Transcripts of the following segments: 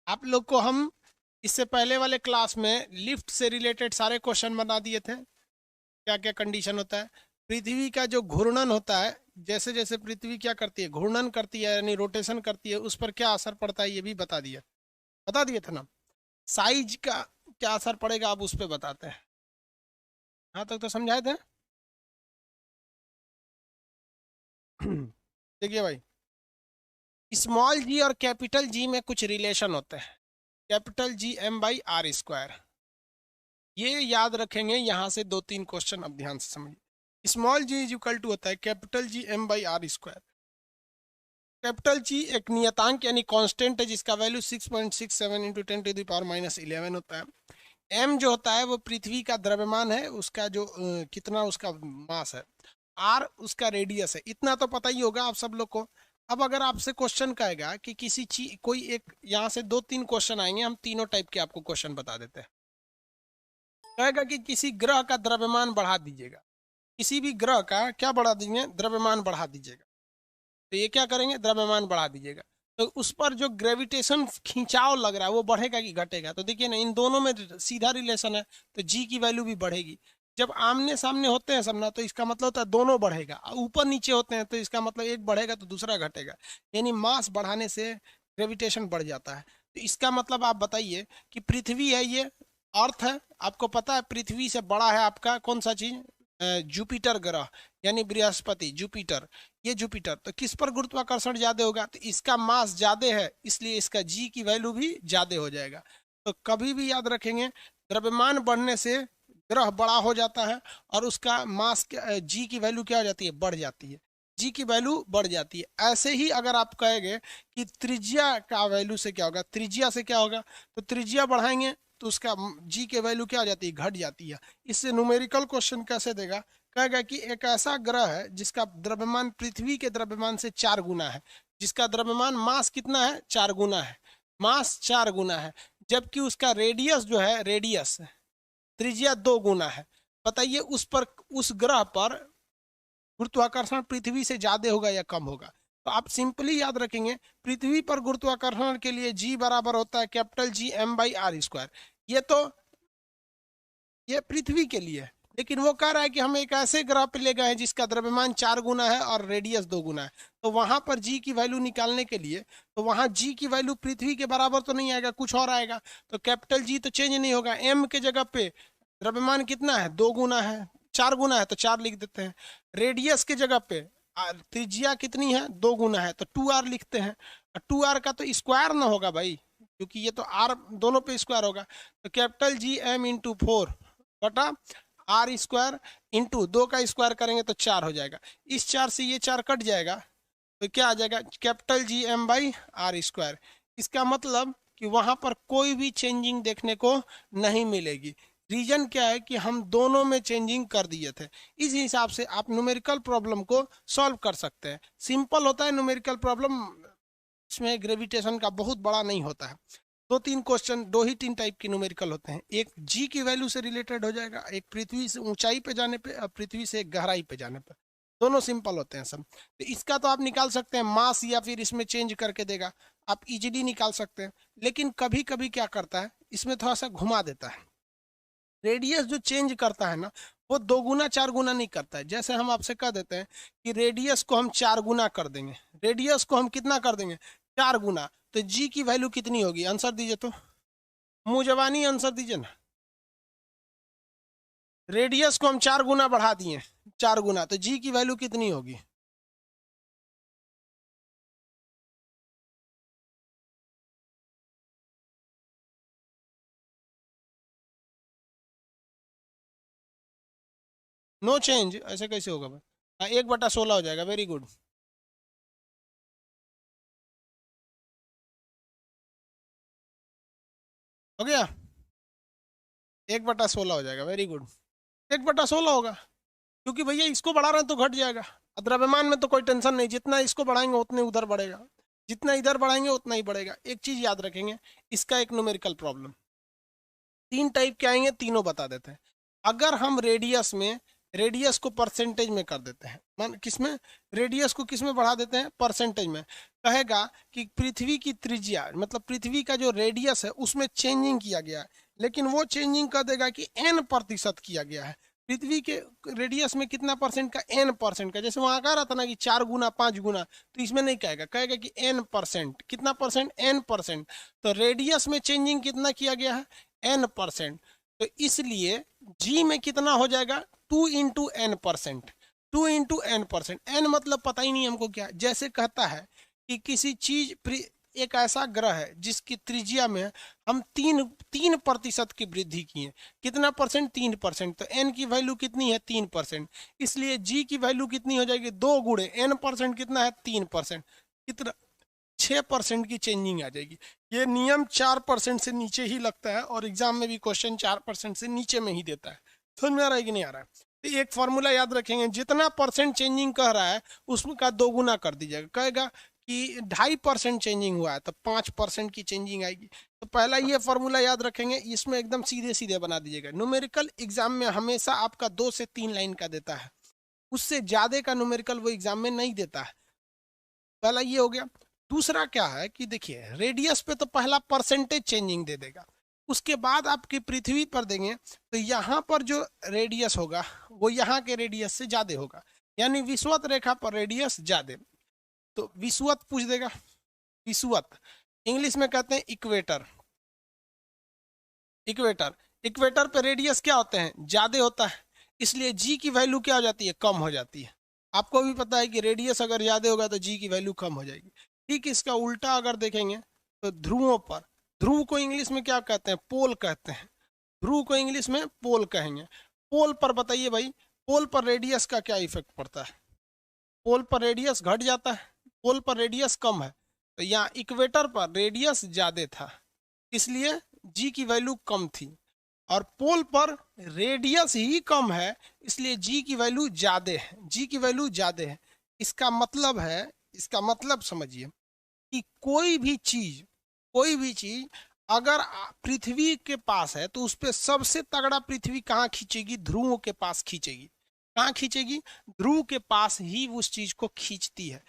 आप लोग को हम इससे पहले वाले क्लास में लिफ्ट से रिलेटेड सारे क्वेश्चन बना दिए थे। क्या क्या कंडीशन होता है, पृथ्वी का जो घूर्णन होता है, जैसे जैसे पृथ्वी क्या करती है, घूर्णन करती है यानी रोटेशन करती है, उस पर क्या असर पड़ता है ये भी बता दिए थे ना। साइज का क्या असर पड़ेगा आप उस पर बताते हैं। हाँ तक तो समझाए थे। देखिए भाई, स्मॉल जी और कैपिटल जी में कुछ रिलेशन होते हैं। Capital G M by R square, ये याद रखेंगे। यहाँ से दो तीन क्वेश्चन अब ध्यान से समझिए। Small g is equal to होता है capital G M by R square. Capital G एक नियतांक यानी कांस्टेंट है जिसका वैल्यू 6.67 इंटू 10⁻⁻11 होता है। एम जो होता है वो पृथ्वी का द्रव्यमान है, उसका जो कितना उसका मास है। आर उसका रेडियस है। इतना तो पता ही होगा आप सब लोग को। अब अगर आपसे क्वेश्चन कहेगा कि किसी चीज कोई एक, यहाँ से दो तीन क्वेश्चन आएंगे, हम तीनों टाइप के आपको क्वेश्चन बता देते हैं। कहेगा कि किसी ग्रह का द्रव्यमान बढ़ा दीजिएगा, किसी भी ग्रह का क्या बढ़ा दीजिए, द्रव्यमान बढ़ा दीजिएगा। तो ये क्या करेंगे, द्रव्यमान बढ़ा दीजिएगा। तो उस पर जो ग्रेविटेशन खिंचाव लग रहा है वो बढ़ेगा कि घटेगा। तो देखिए ना, इन दोनों में सीधा रिलेशन है, तो जी की वैल्यू भी बढ़ेगी। जब आमने सामने होते हैं सब ना, तो इसका मतलब होता है दोनों बढ़ेगा। ऊपर नीचे होते हैं तो इसका मतलब एक बढ़ेगा तो दूसरा घटेगा। यानी मास बढ़ाने से ग्रेविटेशन बढ़ जाता है। तो इसका मतलब आप बताइए कि पृथ्वी है, ये अर्थ है, आपको पता है पृथ्वी से बड़ा है आपका कौन सा चीज, जुपिटर ग्रह यानी बृहस्पति, जुपिटर। ये जुपिटर, तो किस पर गुरुत्वाकर्षण ज्यादा होगा, तो इसका मास ज्यादा है, इसलिए इसका जी की वैल्यू भी ज्यादा हो जाएगा। तो कभी भी याद रखेंगे, द्रव्यमान बढ़ने से ग्रह बड़ा हो जाता है और उसका मास जी की वैल्यू क्या हो जाती है, बढ़ जाती है। जी की वैल्यू बढ़ जाती है। ऐसे ही अगर आप कहेंगे कि त्रिज्या का वैल्यू से क्या होगा, त्रिज्या से क्या होगा, तो त्रिज्या बढ़ाएंगे तो उसका जी के वैल्यू क्या हो जाती है, घट जाती है। इससे न्यूमेरिकल क्वेश्चन कैसे देगा, कहेगा कि एक ऐसा ग्रह है जिसका द्रव्यमान पृथ्वी के द्रव्यमान से 4 गुना है, जिसका द्रव्यमान मास कितना है, 4 गुना है, मास 4 गुना है, जबकि उसका रेडियस जो है, रेडियस त्रिज्या 2 गुना है। बताइए उस पर, उस ग्रह पर गुरुत्वाकर्षण पृथ्वी से ज्यादा होगा या कम होगा। तो आप सिंपली याद रखेंगे, पृथ्वी पर गुरुत्वाकर्षण के लिए जी बराबर होता है capital G M by R square. ये तो ये पृथ्वी के लिए है। लेकिन वो कह रहा है कि हम एक ऐसे ग्रह पे ले गए हैं जिसका द्रव्यमान 4 गुना है और रेडियस 2 गुना है। तो वहां पर जी की वैल्यू निकालने के लिए, तो वहां जी की वैल्यू पृथ्वी के बराबर तो नहीं आएगा, कुछ और आएगा। तो कैपिटल जी तो चेंज नहीं होगा, एम के जगह पे द्रव्यमान कितना है, 2 गुना है, 4 गुना है तो 4 लिख देते हैं। रेडियस के जगह पे त्रिज्या कितनी है, 2 गुना है, तो 2r लिखते हैं। 2r का तो स्क्वायर ना होगा भाई, क्योंकि ये तो r दोनों पे स्क्वायर होगा। तो कैपिटल जी एम इंटू 4 बटा आर स्क्वायर, इंटू 2 का स्क्वायर करेंगे तो 4 हो जाएगा। इस 4 से ये 4 कट जाएगा, तो क्या आ जाएगा, capital G M by R square. इसका मतलब कि वहां पर कोई भी चेंजिंग देखने को नहीं मिलेगी। रीजन क्या है कि हम दोनों में चेंजिंग कर दिए थे। इस हिसाब से आप न्यूमेरिकल प्रॉब्लम को सॉल्व कर सकते हैं। सिंपल होता है न्यूमेरिकल प्रॉब्लम, इसमें ग्रेविटेशन का बहुत बड़ा नहीं होता है। दो तीन क्वेश्चन, दो ही तीन टाइप के न्यूमेरिकल होते हैं। एक जी की वैल्यू से रिलेटेड हो जाएगा, एक पृथ्वी से ऊंचाई पे जाने पे और पृथ्वी से गहराई पे जाने पे। दोनों सिंपल होते हैं सब। तो इसका तो आप निकाल सकते हैं मास, या फिर इसमें चेंज करके देगा, आप इजीली निकाल सकते हैं। लेकिन कभी कभी क्या करता है, इसमें थोड़ा सा घुमा देता है। रेडियस जो चेंज करता है ना, वो 2 गुना 4 गुना नहीं करता है। जैसे हम आपसे कह देते हैं कि रेडियस को हम 4 गुना कर देंगे, रेडियस को हम कितना कर देंगे, 4 गुना, तो जी की वैल्यू कितनी होगी, आंसर दीजिए तो, मुंह जवानी आंसर दीजिए ना। रेडियस को हम 4 गुना बढ़ा दिए, 4 गुना, तो जी की वैल्यू कितनी होगी। नो चेंज, ऐसे कैसे होगा भाई। हाँ, 1/16 हो जाएगा, वेरी गुड। हो गया, 1/16 हो जाएगा, वेरी गुड। 1/16 होगा, क्योंकि भैया इसको बढ़ा रहे हैं तो घट जाएगा। द्रव्यमान में तो कोई टेंशन नहीं, जितना इसको बढ़ाएंगे उतने उधर बढ़ेगा, जितना इधर बढ़ाएंगे उतना ही बढ़ेगा। एक चीज याद रखेंगे, इसका एक न्यूमेरिकल प्रॉब्लम, तीन टाइप के आएंगे, तीनों बता देते हैं। अगर हम रेडियस में रेडियस को परसेंटेज में कर देते हैं। मान किसमें, रेडियस को किसमें बढ़ा देते हैं, परसेंटेज में। कहेगा कि पृथ्वी की त्रिज्या मतलब पृथ्वी का जो रेडियस है उसमें चेंजिंग किया गया है, लेकिन वो चेंजिंग कर देगा कि n% किया गया है। पृथ्वी के रेडियस में कितना परसेंट का, n% का। जैसे वहां कह रहा था ना कि 4 गुना 5 गुना, तो इसमें नहीं कहेगा, कहेगा कि n%। कितना परसेंट, n%। तो रेडियस में चेंजिंग कितना किया गया है, n%। तो इसलिए जी में कितना हो जाएगा, 2 × n%। 2 × n%। n मतलब पता ही नहीं हमको क्या। जैसे कहता है कि किसी चीज, एक ऐसा ग्रह है जिसकी त्रिज्या में हम 3% की वृद्धि किए। कितना परसेंट, 3%। तो n की वैल्यू कितनी है, 3%। इसलिए g की वैल्यू कितनी हो जाएगी, 2 गुणे n% कितना है, 3%। कितना, 6% की चेंजिंग आ जाएगी। ये नियम 4% से नीचे ही लगता है और एग्जाम में भी क्वेश्चन 4% से नीचे में ही देता है। समझ में आ रहा है कि नहीं आ रहा है? तो एक फॉर्मूला याद रखेंगे, जितना परसेंट चेंजिंग कह रहा है उसका 2 गुना कर दीजिएगा। कहेगा कि 2.5% चेंजिंग हुआ है तो 5% की चेंजिंग आएगी। तो पहला ये फॉर्मूला याद रखेंगे, इसमें एकदम सीधे सीधे बना दीजिएगा। न्यूमेरिकल एग्जाम में हमेशा आपका 2 से 3 लाइन का देता है, उससे ज्यादा का न्यूमेरिकल वो एग्जाम में नहीं देता है। पहला ये हो गया। दूसरा क्या है कि देखिए, रेडियस पे तो पहला परसेंटेज चेंजिंग दे देगा, उसके बाद आपकी पृथ्वी पर देंगे तो यहाँ पर जो रेडियस होगा वो यहाँ के रेडियस से ज्यादा होगा, यानी विषुवत रेखा पर रेडियस ज्यादा। तो विषुवत पूछ देगा, विषुवत इंग्लिश में कहते हैं इक्वेटर। इक्वेटर, इक्वेटर पे रेडियस क्या होते हैं, ज्यादा होता है, इसलिए जी की वैल्यू क्या हो जाती है, कम हो जाती है। आपको भी पता है कि रेडियस अगर ज्यादा होगा तो जी की वैल्यू कम हो जाएगी। ठीक, इसका उल्टा अगर देखेंगे तो ध्रुवों पर, ध्रुव को इंग्लिश में क्या कहते हैं, पोल कहते हैं। ध्रुव को इंग्लिश में पोल कहेंगे। पोल पर बताइए भाई, पोल पर रेडियस का क्या इफेक्ट पड़ता है, पोल पर रेडियस घट जाता है, पोल पर रेडियस कम है। तो यहाँ इक्वेटर पर रेडियस ज्यादा था इसलिए जी की वैल्यू कम थी, और पोल पर रेडियस ही कम है इसलिए जी की वैल्यू ज्यादा है, जी की वैल्यू ज्यादा है। इसका मतलब है, इसका मतलब समझिए कि कोई भी चीज, कोई भी चीज अगर पृथ्वी के पास है तो उस पर सबसे तगड़ा पृथ्वी कहाँ खींचेगी, ध्रुवों के पास खींचेगी। कहाँ खींचेगी, ध्रुव के पास ही उस चीज को खींचती है।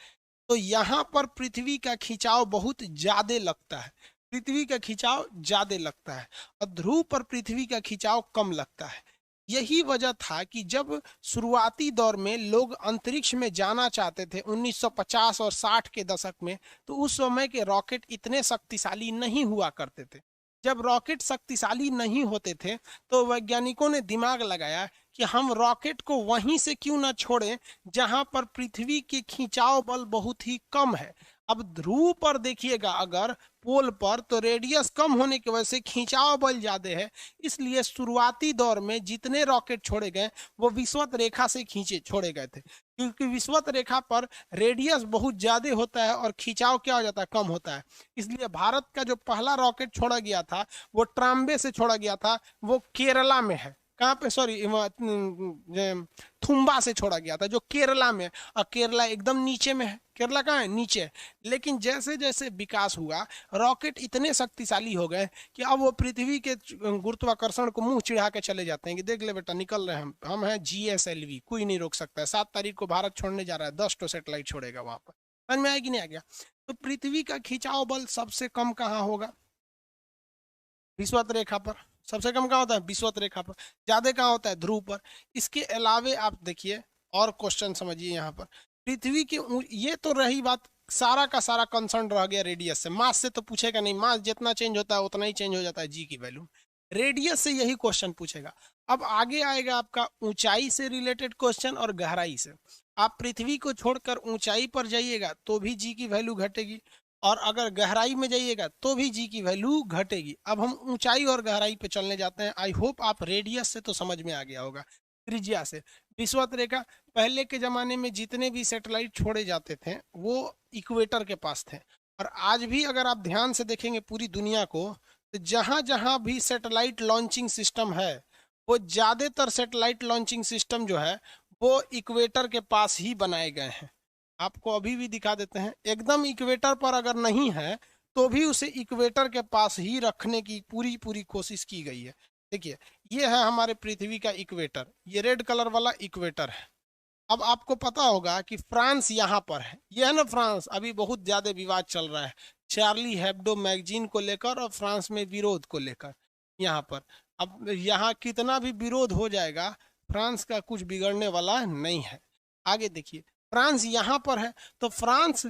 तो यहाँ पर पृथ्वी का खिंचाव बहुत ज्यादा लगता है, पृथ्वी का खिंचाव ज्यादा लगता है, और ध्रुव पर पृथ्वी का खिंचाव कम लगता है। यही वजह था कि जब शुरुआती दौर में लोग अंतरिक्ष में जाना चाहते थे 1950 और 60 के दशक में, तो उस समय के रॉकेट इतने शक्तिशाली नहीं हुआ करते थे। जब रॉकेट शक्तिशाली नहीं होते थे तो वैज्ञानिकों ने दिमाग लगाया कि हम रॉकेट को वहीं से क्यों ना छोड़ें जहां पर पृथ्वी के खिंचाव बल बहुत ही कम है। अब ध्रुव पर देखिएगा, अगर पोल पर तो रेडियस कम होने की वजह से खिंचाव बल ज्यादा है, इसलिए शुरुआती दौर में जितने रॉकेट छोड़े गए वो विषुवत रेखा से खींचे छोड़े गए थे, क्योंकि विषुवत रेखा पर रेडियस बहुत ज्यादा होता है और खिंचाव क्या हो जाता है, कम होता है। इसलिए भारत का जो पहला रॉकेट छोड़ा गया था वो ट्राम्बे से छोड़ा गया था, वो केरला में है। कहाँ पे, सॉरी, थुम्बा से छोड़ा गया था जो केरला में, और केरला एकदम नीचे में है। केरला कहाँ है, नीचे। लेकिन जैसे जैसे विकास हुआ रॉकेट इतने शक्तिशाली हो गए कि अब वो पृथ्वी के गुरुत्वाकर्षण को मुंह चिढ़ा के चले जाते हैं कि देख ले बेटा निकल रहे हैं हम हैं GSLV, कोई नहीं रोक सकता है। 7 तारीख को भारत छोड़ने जा रहा है, 10 सैटेलाइट छोड़ेगा वहां पर। समझ में आया कि नहीं आ गया? तो पृथ्वी का खिंचाव बल सबसे कम कहाँ होगा, विषुवत रेखा पर। सबसे कम कहाँ होता है, विषुवत रेखा पर। ज्यादा कहाँ होता है, ध्रुव पर। इसके अलावे आप देखिए और क्वेश्चन समझिए यहाँ पर, पृथ्वी के ये तो रही बात, सारा का सारा कंसर्न रह गया रेडियस से। मास से तो पूछेगा नहीं, मास जितना चेंज होता है उतना ही चेंज हो जाता है जी की वैल्यू। रेडियस से यही क्वेश्चन पूछेगा। अब आगे आएगा आपका ऊंचाई से रिलेटेड क्वेश्चन और गहराई से। आप पृथ्वी को छोड़कर ऊंचाई पर जाइएगा तो भी जी की वैल्यू घटेगी, और अगर गहराई में जाइएगा तो भी जी की वैल्यू घटेगी। अब हम ऊंचाई और गहराई पे चलने जाते हैं। आई होप आप रेडियस से तो समझ में आ गया होगा, त्रिज्या से। विषुवत रेखा, पहले के जमाने में जितने भी सैटेलाइट छोड़े जाते थे वो इक्वेटर के पास थे, और आज भी अगर आप ध्यान से देखेंगे पूरी दुनिया को तो जहां जहां भी सैटेलाइट लॉन्चिंग सिस्टम है वो ज्यादातर सैटेलाइट लॉन्चिंग सिस्टम जो है वो इक्वेटर के पास ही बनाए गए हैं। आपको अभी भी दिखा देते हैं, एकदम इक्वेटर पर अगर नहीं है तो भी उसे इक्वेटर के पास ही रखने की पूरी पूरी कोशिश की गई है। देखिए ये है हमारे पृथ्वी का इक्वेटर, ये रेड कलर वाला इक्वेटर है। अब आपको पता होगा कि फ्रांस यहाँ पर है, ये है ना फ्रांस, अभी बहुत ज्यादा विवाद चल रहा है चार्ली हेब्डो मैगजीन को लेकर और फ्रांस में विरोध को लेकर यहाँ पर। अब यहाँ कितना भी विरोध हो जाएगा, फ्रांस का कुछ बिगड़ने वाला नहीं है। आगे देखिए, फ्रांस यहाँ पर है तो फ्रांस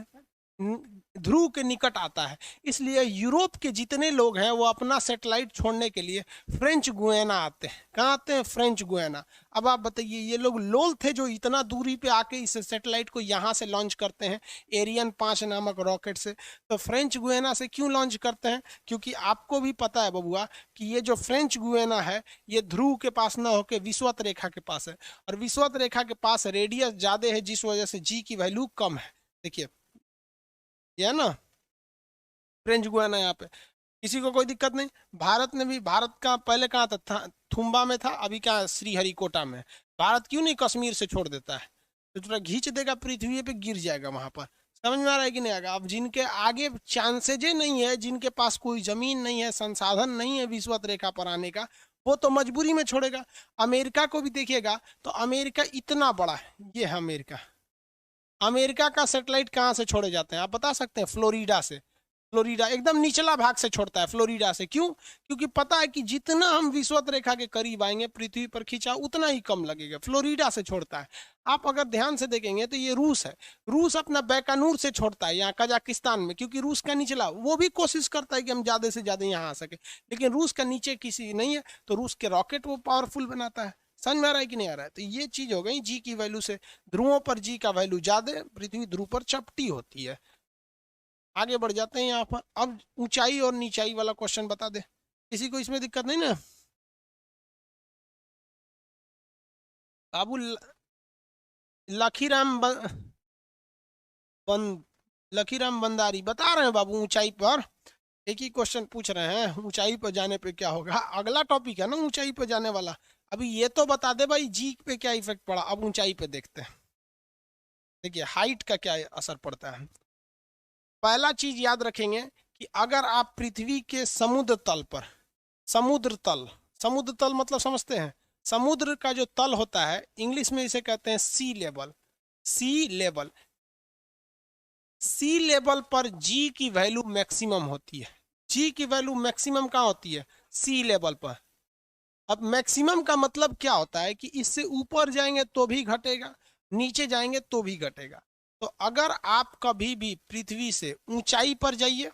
ध्रुव के निकट आता है, इसलिए यूरोप के जितने लोग हैं वो अपना सैटेलाइट छोड़ने के लिए फ्रेंच गुयाना आते हैं। कहाँ आते हैं? French Guiana. अब आप बताइए, ये लोग लोल थे जो इतना दूरी पे आके इस सैटेलाइट को यहाँ से लॉन्च करते हैं एरियन 5 नामक रॉकेट से। तो फ्रेंच गुयाना से क्यों लॉन्च करते हैं? क्योंकि आपको भी पता है बबुआ कि ये जो फ्रेंच गुयाना है ये ध्रुव के पास ना होकर विषुवत रेखा के पास है, और विषुवत रेखा के पास रेडियस ज्यादा है, जिस वजह से जी की वैल्यू कम है। देखिए ये है ना फ्रेंच गुयाना, यहाँ पे किसी को कोई दिक्कत नहीं। भारत ने भी, भारत का पहले कहाँ था? थुम्बा में था, अभी क्या श्रीहरिकोटा में। भारत क्यों नहीं कश्मीर से छोड़ देता है? तो थोड़ा खींच देगा, पृथ्वी पे गिर जाएगा वहां पर। समझ में आ रहा है कि नहीं आएगा? अब जिनके आगे चांसेज नहीं है, जिनके पास कोई जमीन नहीं है, संसाधन नहीं है विषुवत रेखा पर आने का, वो तो मजबूरी में छोड़ेगा। अमेरिका को भी देखिएगा तो अमेरिका इतना बड़ा है, ये है अमेरिका। अमेरिका का सैटेलाइट कहाँ से छोड़े जाते हैं आप बता सकते हैं? फ्लोरिडा से। फ्लोरिडा एकदम निचला भाग से छोड़ता है, फ्लोरिडा से। क्यों? क्योंकि पता है कि जितना हम विषुवत रेखा के करीब आएंगे पृथ्वी पर खींचा उतना ही कम लगेगा, फ्लोरिडा से छोड़ता है। आप अगर ध्यान से देखेंगे तो ये रूस है, रूस अपना बैकानूर से छोड़ता है यहाँ कजाकिस्तान में, क्योंकि रूस का निचला, वो भी कोशिश करता है कि हम ज्यादा से ज्यादा यहाँ आ सके, लेकिन रूस का नीचे किसी नहीं है, तो रूस के रॉकेट वो पावरफुल बनाता है। समझ में आ रहा है कि नहीं आ रहा है? तो ये चीज हो गई जी की वैल्यू से। ध्रुवों पर जी का वैल्यू ज्यादा, पृथ्वी ध्रुव पर चपटी होती है। आगे बढ़ जाते हैं यहाँ पर। अब ऊंचाई और नीचाई वाला क्वेश्चन बता दे, किसी को इसमें दिक्कत नहीं ना? बाबू लखीराम बन, लखीराम बंदारी बता रहे हैं बाबू ऊंचाई पर। एक ही क्वेश्चन पूछ रहे हैं, ऊंचाई पर जाने पे क्या होगा। अगला टॉपिक है ना ऊंचाई पर जाने वाला। अभी ये तो बता दे भाई जी पे क्या इफेक्ट पड़ा, अब ऊंचाई पे देखते हैं। देखिए हाइट का क्या असर पड़ता है। पहला चीज याद रखेंगे कि अगर आप पृथ्वी के समुद्र तल पर, समुद्र तल, समुद्र तल मतलब समझते हैं? समुद्र का जो तल होता है इंग्लिश में इसे कहते हैं सी लेवल। सी लेवल, सी लेवल पर जी की वैल्यू मैक्सिमम होती है। जी की वैल्यू मैक्सिमम कहाँ होती है? सी लेवल पर। अब मैक्सिमम का मतलब क्या होता है कि इससे ऊपर जाएंगे तो भी घटेगा, नीचे जाएंगे तो भी घटेगा। तो अगर आप कभी भी पृथ्वी से ऊंचाई पर जाइए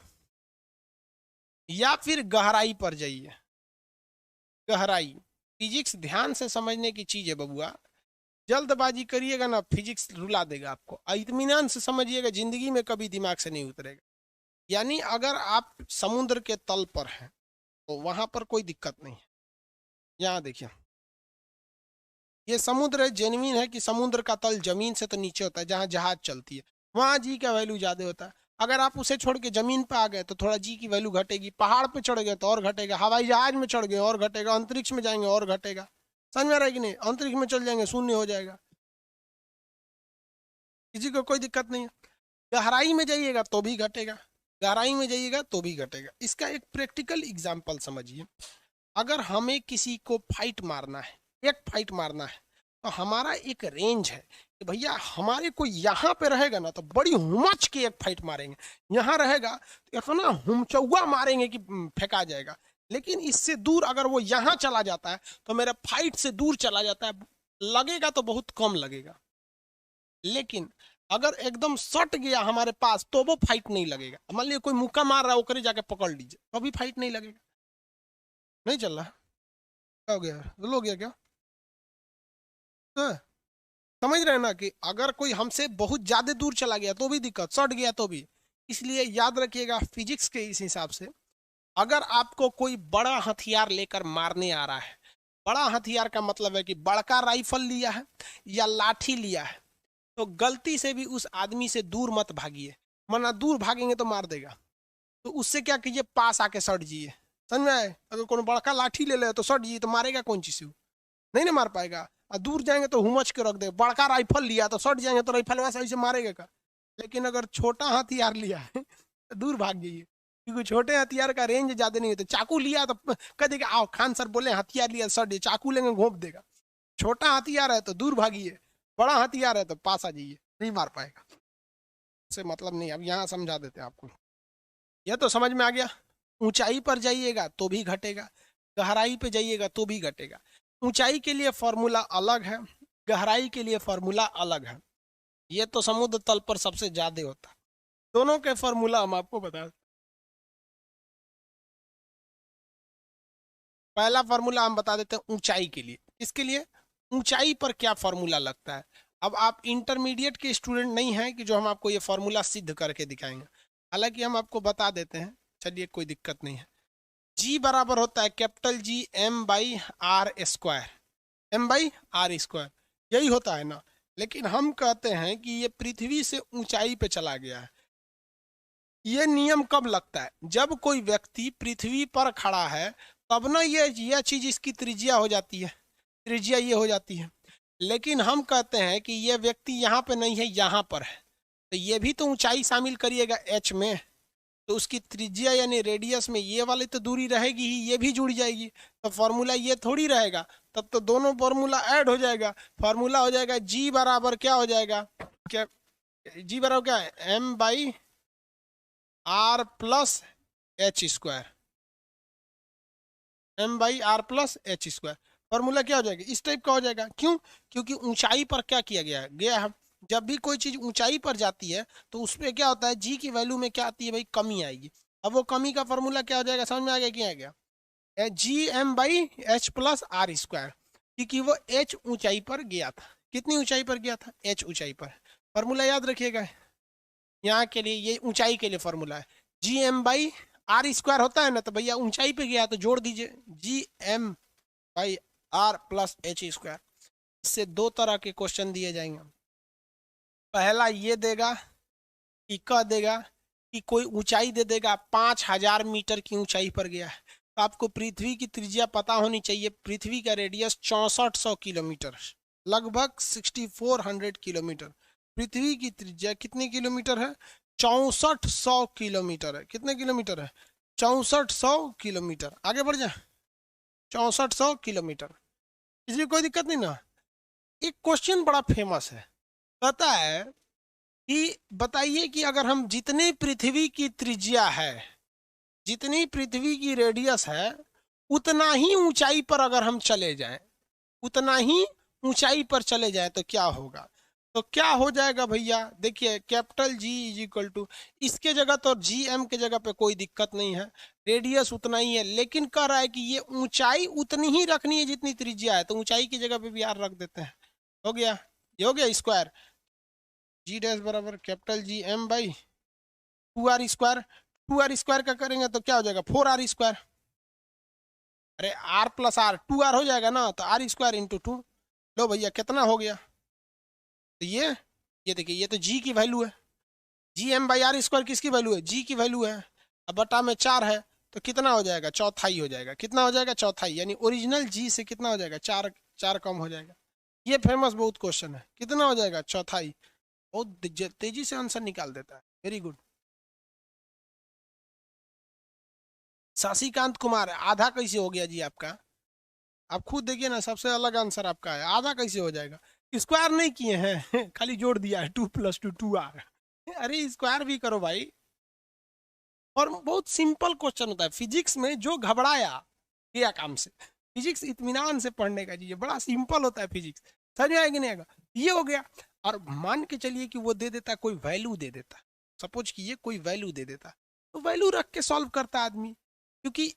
या फिर गहराई पर जाइए, गहराई, फिजिक्स ध्यान से समझने की चीज है बबुआ, जल्दबाजी करिएगा ना फिजिक्स रुला देगा आपको। इत्मीनान से समझिएगा, जिंदगी में कभी दिमाग से नहीं उतरेगा। यानी अगर आप समुद्र के तल पर हैं तो वहां पर कोई दिक्कत नहीं है। यहाँ देखिए ये समुद्र है, जेन्युइन है कि समुद्र का तल जमीन से तो नीचे होता है जहां जहाज चलती है, वहां जी का वैल्यू ज्यादा होता है। अगर आप उसे छोड़ के जमीन पे आ गए तो थोड़ा जी की वैल्यू घटेगी, पहाड़ पे चढ़ गए तो और घटेगा, हवाई जहाज में चढ़ गए और घटेगा, अंतरिक्ष में जाएंगे और घटेगा। समझ में आ रहा है कि नहीं? अंतरिक्ष में चल जाएंगे शून्य हो जाएगा, किसी को कोई दिक्कत नहीं है। गहराई में जाइएगा तो भी घटेगा, गहराई में जाइएगा तो भी घटेगा। इसका एक प्रैक्टिकल एग्जाम्पल समझिए। अगर हमें किसी को फाइट मारना है, एक फाइट मारना है, तो हमारा एक रेंज है कि भैया हमारे को यहाँ पे रहेगा ना तो बड़ी हुमच के एक फाइट मारेंगे, यहाँ रहेगा तो इतना हुमचौआ मारेंगे कि फेंका जाएगा। लेकिन इससे दूर अगर वो यहाँ चला जाता है तो मेरा फाइट से दूर चला जाता है, लगेगा तो बहुत कम लगेगा। लेकिन अगर एकदम सट गया हमारे पास तो वो फाइट नहीं लगेगा। मान लीजिए कोई मुक्का मार रहा है, ओकरे जाके पकड़ लीजिए तो भी फाइट नहीं लगेगा। नहीं चल रहा, क्या हो गया? हो गया क्या? हाँ। समझ रहे हैं ना कि अगर कोई हमसे बहुत ज्यादा दूर चला गया तो भी दिक्कत, सट गया तो भी। इसलिए याद रखिएगा फिजिक्स के इस हिसाब से, अगर आपको कोई बड़ा हथियार लेकर मारने आ रहा है, बड़ा हथियार का मतलब है कि बड़का राइफल लिया है या लाठी लिया है, तो गलती से भी उस आदमी से दूर मत भागिए, वरना दूर भागेंगे तो मार देगा। तो उससे क्या कीजिए, पास आके सट जाइए। समझ में आए? अगर कोई बड़का लाठी ले ले तो सट जाइए, तो मारेगा कौन चीज से? नहीं ना मार पाएगा। और दूर जाएंगे तो हुमच के रख दे। बड़का राइफल लिया तो सट जाएंगे तो राइफल वैसे ऐसे मारेगा का। लेकिन अगर छोटा हथियार लिया है तो दूर भाग जाइए, क्योंकि छोटे हथियार का रेंज ज्यादा नहीं होता। चाकू लिया तो कह देगा आओ खान सर बोले हथियार लिया सर, चाकू लेंगे घोंप देगा। छोटा हथियार है तो दूर भागिए, बड़ा हथियार है तो पास आ जाइए, नहीं मार पाएगा। से मतलब नहीं, अब यहाँ समझा देते हैं आपको। यह तो समझ में आ गया। ऊंचाई पर जाइएगा तो भी घटेगा, गहराई पे जाइएगा तो भी घटेगा। ऊंचाई के लिए फॉर्मूला अलग है, गहराई के लिए फॉर्मूला अलग है। ये तो समुद्र तल पर सबसे ज्यादा होता है। दोनों के फॉर्मूला हम आपको बता। पहला फॉर्मूला हम बता देते हैं ऊंचाई के लिए। इसके लिए ऊंचाई पर क्या फॉर्मूला लगता है। अब आप इंटरमीडिएट के स्टूडेंट नहीं हैं कि जो हम आपको ये फॉर्मूला सिद्ध करके दिखाएंगे, हालांकि हम आपको बता देते हैं, चलिए कोई दिक्कत नहीं है। जी बराबर होता है capital G M by R square, M by R square, यही होता है ना। लेकिन हम कहते हैं कि ये पृथ्वी से ऊंचाई पे चला गया है। ये नियम कब लगता है, जब कोई व्यक्ति पृथ्वी पर खड़ा है तब ना ये चीज इसकी त्रिज्या हो जाती है, त्रिज्या ये हो जाती है। लेकिन हम कहते हैं कि ये व्यक्ति यहाँ पे नहीं है, यहाँ पर है, तो ये भी तो ऊंचाई शामिल करिएगा एच में, तो उसकी त्रिज्या यानी रेडियस में ये वाली तो दूरी रहेगी ही, ये भी जुड़ जाएगी, तो फॉर्मूला ये थोड़ी रहेगा। तब तो दोनों फॉर्मूला ऐड हो जाएगा, फॉर्मूला हो जाएगा जी बराबर क्या हो जाएगा, क्या जी बराबर क्या है, M by R plus H square, M by R plus H square. Formula क्या हो जाएगा, इस टाइप का हो जाएगा। क्यों, क्योंकि ऊंचाई पर क्या किया गया है, जब भी कोई चीज ऊंचाई पर जाती है तो उसमें क्या होता है, जी की वैल्यू में क्या आती है भाई, कमी आएगी। अब वो कमी का फॉर्मूला क्या हो जाएगा, समझ में आ गया, क्या आ गया, G M by H plus R square, क्योंकि वो एच ऊंचाई पर गया था। कितनी ऊंचाई पर गया था, एच ऊंचाई पर। फॉर्मूला याद रखिएगा, यहाँ के लिए ये ऊंचाई के लिए फॉर्मूला है, G M by R square होता है ना, तो भैया ऊंचाई पे गया तो जोड़ दीजिए G M by R plus H square. इससे दो तरह के क्वेश्चन दिए जाएंगे। पहला ये देगा कि कह देगा कि कोई ऊंचाई दे देगा 5000 मीटर की ऊंचाई पर गया है, तो आपको पृथ्वी की त्रिज्या पता होनी चाहिए। पृथ्वी का रेडियस 6400 किलोमीटर, लगभग 6400 किलोमीटर। पृथ्वी की त्रिज्या कितनी किलोमीटर है, 6400 किलोमीटर है। कितने किलोमीटर है, 6400 किलोमीटर। आगे बढ़ जाए, 6400 किलोमीटर, इसमें कोई दिक्कत नहीं ना। एक क्वेश्चन बड़ा फेमस है, कहता है कि बताइए कि अगर हम जितनी पृथ्वी की त्रिज्या है, जितनी पृथ्वी की रेडियस है, उतना ही ऊंचाई पर अगर हम चले जाएं, उतना ही ऊंचाई पर चले जाएं तो क्या होगा। तो क्या हो जाएगा भैया, देखिए capital G is equal to, इसके जगह तो जी एम के जगह पे कोई दिक्कत नहीं है, रेडियस उतना ही है, लेकिन कह रहा है कि ये ऊंचाई उतनी ही रखनी है जितनी त्रिज्या है, तो ऊंचाई की जगह पे भी आर रख देते हैं। हो गया, ये हो गया स्क्वायर, जी डैश बराबर capital G M by 2r square. 2r square का करेंगे तो क्या हो जाएगा, 4r स्क्वायर। अरे r प्लस आर 2r हो जाएगा ना, तो r स्क्वायर इंटू 2। लो भैया कितना हो गया, तो ये देखिए ये तो g की वैल्यू है, G M by R square किसकी वैल्यू है, g की वैल्यू है। अब बटा में 4 है तो कितना हो जाएगा, चौथाई हो जाएगा। कितना हो जाएगा, चौथाई, यानी ओरिजिनल g से कितना हो जाएगा, 4 4 कम हो जाएगा। ये फेमस बहुत क्वेश्चन है, कितना हो जाएगा, चौथाई। बहुत तेजी से आंसर निकाल देता है, वेरी गुड। शशिकांत कुमार, आधा कैसे हो गया जी आपका, आप खुद देखिए ना, सबसे अलग आंसर आपका है, आधा कैसे हो जाएगा। स्क्वायर नहीं किए हैं खाली जोड़ दिया है, 2 + 2 2r। अरे स्क्वायर भी करो भाई। और बहुत सिंपल क्वेश्चन होता है फिजिक्स में, जो घबराया गया काम से। फिजिक्स इत्मीनान से पढ़ने का चीज, बड़ा सिंपल होता है फिजिक्स, समझ में आएगा नहीं आएगा। ये हो गया। और मान के चलिए कि वो दे देता, कोई वैल्यू दे देता, सपोज कि ये कोई वैल्यू दे देता, तो वैल्यू रख के सॉल्व करता आदमी, क्योंकि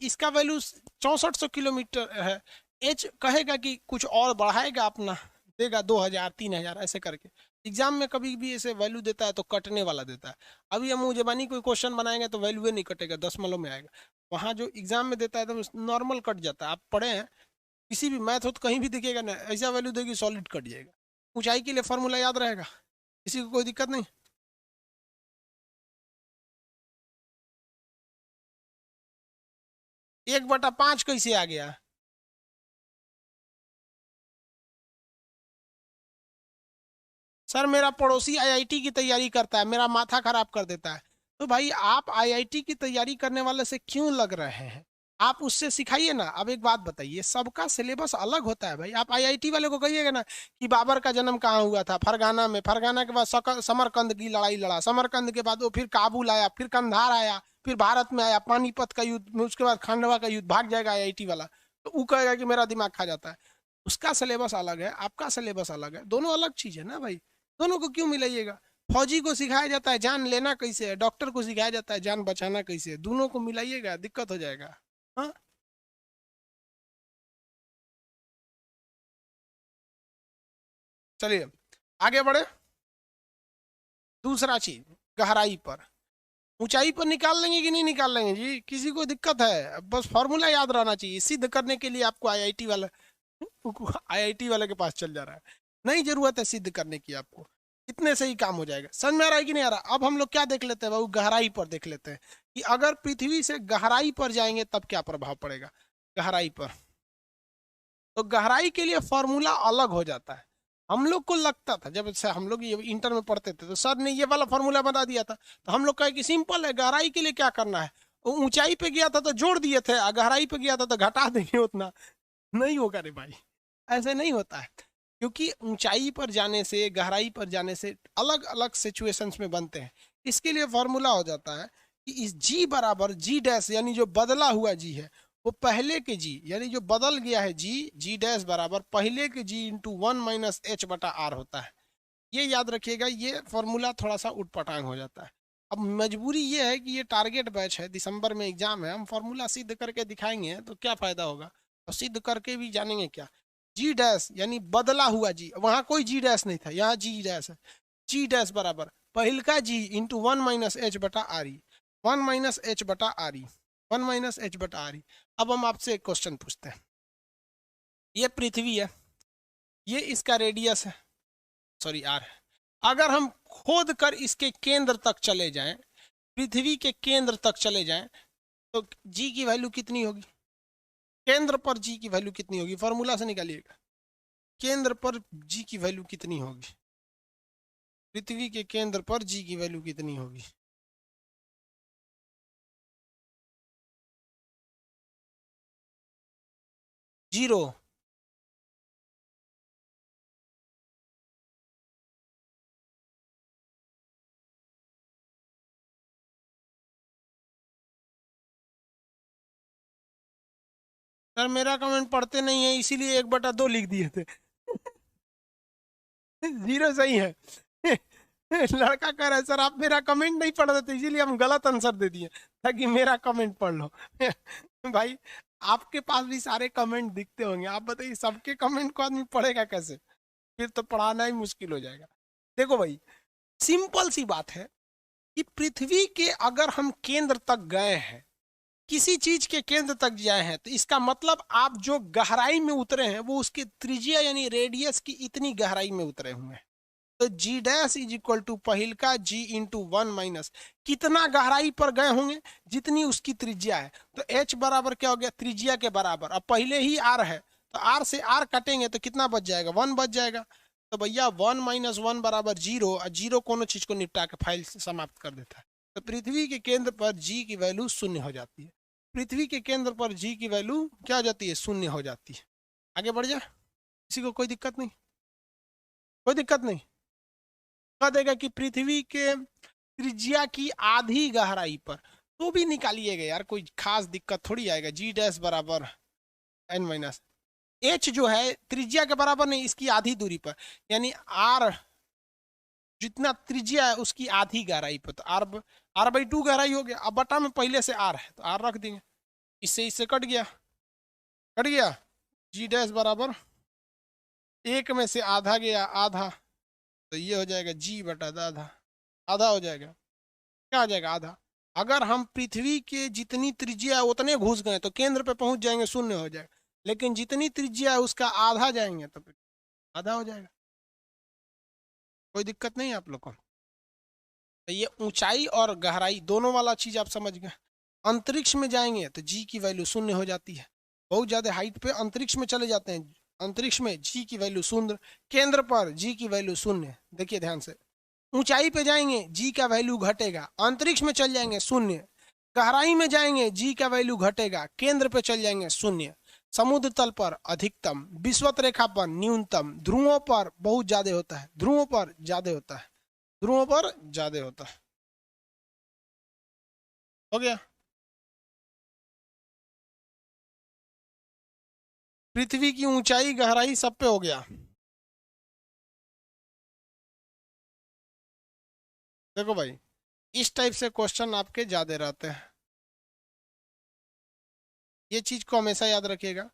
इसका वैल्यू 6400 किलोमीटर है। एच कहेगा कि कुछ और बढ़ाएगा अपना, देगा 2000 3000 ऐसे करके। एग्जाम में कभी भी ऐसे वैल्यू देता है तो कटने वाला देता है। अभी हम मुझे कोई क्वेश्चन बनाएंगे तो वैल्यू नहीं कटेगा, दशमलव में आएगा। वहाँ जो एग्जाम में देता है तो नॉर्मल कट जाता है। आप पढ़े हैं किसी भी मैथ हो तो कहीं भी दिखेगा ना, ऐसा वैल्यू देगी सॉलिड कट जाएगा। ऊंचाई के लिए फॉर्मूला याद रहेगा, किसी को कोई दिक्कत नहीं। 1/5 कैसे आ गया, सर मेरा पड़ोसी आईआईटी की तैयारी करता है, मेरा माथा खराब कर देता है। तो भाई आप आईआईटी की तैयारी करने वाले से क्यों लग रहे हैं? आप उससे सिखाइए ना। अब एक बात बताइए, सबका सिलेबस अलग होता है भाई। आप आईआईटी वाले को कहिएगा ना कि बाबर का जन्म कहाँ हुआ था, फरगाना में, फरगाना के बाद समरकंद की लड़ाई लड़ा, समरकंद के बाद वो फिर काबुल आया, फिर कंधार आया, फिर भारत में आया, पानीपत का युद्ध, उसके बाद खांडवा का युद्ध, भाग जाएगा आईआईटी वाला। तो वो कहेगा कि मेरा दिमाग खा जाता है। उसका सिलेबस अलग है, आपका सिलेबस अलग है, दोनों अलग चीज है ना भाई। दोनों को क्यों मिलाइएगा? फौजी को सिखाया जाता है जान लेना कैसे है, डॉक्टर को सिखाया जाता है जान बचाना कैसे है। दोनों को मिलाइएगा, दिक्कत हो जाएगा। हाँ, चलिए आगे बढ़े। दूसरा चीज, गहराई पर। ऊंचाई पर निकाल लेंगे कि नहीं निकाल लेंगे जी? किसी को दिक्कत है? बस फॉर्मूला याद रहना चाहिए। सिद्ध करने के लिए आपको आईआईटी वाले के पास चल जा रहा है। नहीं जरूरत है सिद्ध करने की आपको, इतने से ही काम हो जाएगा। समझ में आ रहा है कि नहीं आ रहा? अब हम लोग क्या देख लेते हैं बाबू, गहराई पर देख लेते हैं कि अगर पृथ्वी से गहराई पर जाएंगे तब क्या प्रभाव पड़ेगा गहराई पर। तो गहराई के लिए फॉर्मूला अलग हो जाता है। हम लोग को लगता था, जब से हम लोग ये इंटर में पढ़ते थे तो सर ने ये वाला फॉर्मूला बता दिया था, तो हम लोग कहे कि सिंपल है, गहराई के लिए क्या करना है। वो ऊंचाई पे गया था तो जोड़ दिए थे, गहराई पे गया था तो घटा देंगे उतना। नहीं होगा रे भाई, ऐसे नहीं होता है। क्योंकि ऊंचाई पर जाने से, गहराई पर जाने से अलग अलग सिचुएशंस में बनते हैं। इसके लिए फॉर्मूला हो जाता है कि इस जी बराबर जी डैश, यानी जो बदला हुआ जी है वो पहले के जी, यानी जो बदल गया है जी, जी डैश बराबर पहले के जी इंटू 1 - h/r होता है। ये याद रखिएगा। ये फॉर्मूला थोड़ा सा उटपटांग हो जाता है। अब मजबूरी ये है कि ये टारगेट बैच है, दिसंबर में एग्जाम है, हम फॉर्मूला सिद्ध करके दिखाएंगे तो क्या फायदा होगा, और सिद्ध करके भी जानेंगे क्या। जी डैश यानी बदला हुआ जी, वहां कोई जी डैश नहीं था, यहाँ जी डैश है। जी डैश बराबर पहल का जी इंटू 1 - h/r ई, 1 - h/r ई, 1 - h/r ई। अब हम आपसे एक क्वेश्चन पूछते हैं। ये पृथ्वी है, ये इसका रेडियस है, सॉरी आर है। अगर हम खोद कर इसके केंद्र तक चले जाएं, पृथ्वी के केंद्र तक चले जाएं, तो जी की वैल्यू कितनी होगी? केंद्र पर जी की वैल्यू कितनी होगी? फॉर्मूला से निकालिएगा। केंद्र पर जी की वैल्यू कितनी होगी? पृथ्वी के केंद्र पर जी की वैल्यू कितनी होगी? जीरो। सर मेरा कमेंट पढ़ते नहीं है इसीलिए 1/2 लिख दिए थे। जीरो सही है। लड़का कह रहा है सर आप मेरा कमेंट नहीं पढ़ रहे थे इसीलिए हम गलत आंसर दे दिए ताकि मेरा कमेंट पढ़ लो। भाई आपके पास भी सारे कमेंट दिखते होंगे, आप बताइए सबके कमेंट को आदमी पढ़ेगा कैसे? फिर तो पढ़ाना ही मुश्किल हो जाएगा। देखो भाई, सिंपल सी बात है कि पृथ्वी के अगर हम केंद्र तक गए हैं, किसी चीज के केंद्र तक जाए हैं, तो इसका मतलब आप जो गहराई में उतरे हैं वो उसके त्रिज्या यानी रेडियस की इतनी गहराई में उतरे हुए हैं। तो जी डैश इज इक्वल टू पहिल का जी इंटू 1 - कितना गहराई पर गए होंगे जितनी उसकी त्रिज्या है। तो एच बराबर क्या हो गया? त्रिज्या के बराबर। अब पहले ही आर है तो आर से आर कटेंगे तो कितना बच जाएगा? 1 बच जाएगा। तो भैया 1 - 1 बराबर 0, और 0 कोनो चीज को निपटा के फाइल समाप्त कर देता है। तो पृथ्वी के केंद्र पर जी की वैल्यू 0 हो जाती है। पृथ्वी के केंद्र पर जी की वैल्यू क्या हो जाती है? 0 हो जाती है। आगे बढ़ जाए, किसी को कोई दिक्कत नहीं? कोई दिक्कत नहीं। कह देगा कि पृथ्वी के त्रिज्या की आधी गहराई पर, तो भी निकालिएगा यार, कोई खास दिक्कत थोड़ी आएगा। जी डैश बराबर n माइनस एच जो है त्रिज्या के बराबर नहीं, इसकी आधी दूरी पर, यानी आर जितना त्रिज्या है उसकी आधी गहराई पर। तो r/2 गहराई हो गया। अब बटा में पहले से आर है तो आर रख देंगे, इससे कट गया, कट गया। जी डैश बराबर 1 में से आधा गया, आधा, तो ये हो जाएगा g/आधा, आधा हो जाएगा। क्या हो जाएगा? आधा। अगर हम पृथ्वी के जितनी त्रिज्या है उतने घुस गए तो केंद्र पे पहुंच जाएंगे, 0 हो जाएगा। लेकिन जितनी त्रिज्या है उसका आधा जाएंगे तो फिर आधा हो जाएगा। कोई दिक्कत नहीं आप लोग को? तो ये ऊंचाई और गहराई दोनों वाला चीज आप समझ गए। अंतरिक्ष में जाएंगे तो जी की वैल्यू 0 हो जाती है। बहुत ज्यादा हाइट पे अंतरिक्ष में चले जाते हैं, अंतरिक्ष में जी की वैल्यू 0, केंद्र पर जी की वैल्यू 0। देखिए ध्यान से, ऊंचाई पे जाएंगे जी का वैल्यू घटेगा, अंतरिक्ष में चल जाएंगे शून्य, गहराई में जाएंगे जी का वैल्यू घटेगा, केंद्र पे चल जाएंगे शून्य, समुद्र तल पर अधिकतम, विषुवत रेखा पर न्यूनतम, ध्रुवों पर बहुत ज्यादा होता है, ध्रुवों पर ज्यादा होता है, ध्रुवों पर ज्यादा होता है। हो गया। पृथ्वी की ऊंचाई गहराई सब पे हो गया। देखो भाई, इस टाइप से क्वेश्चन आपके ज्यादा रहते हैं, ये चीज को हमेशा याद रखिएगा।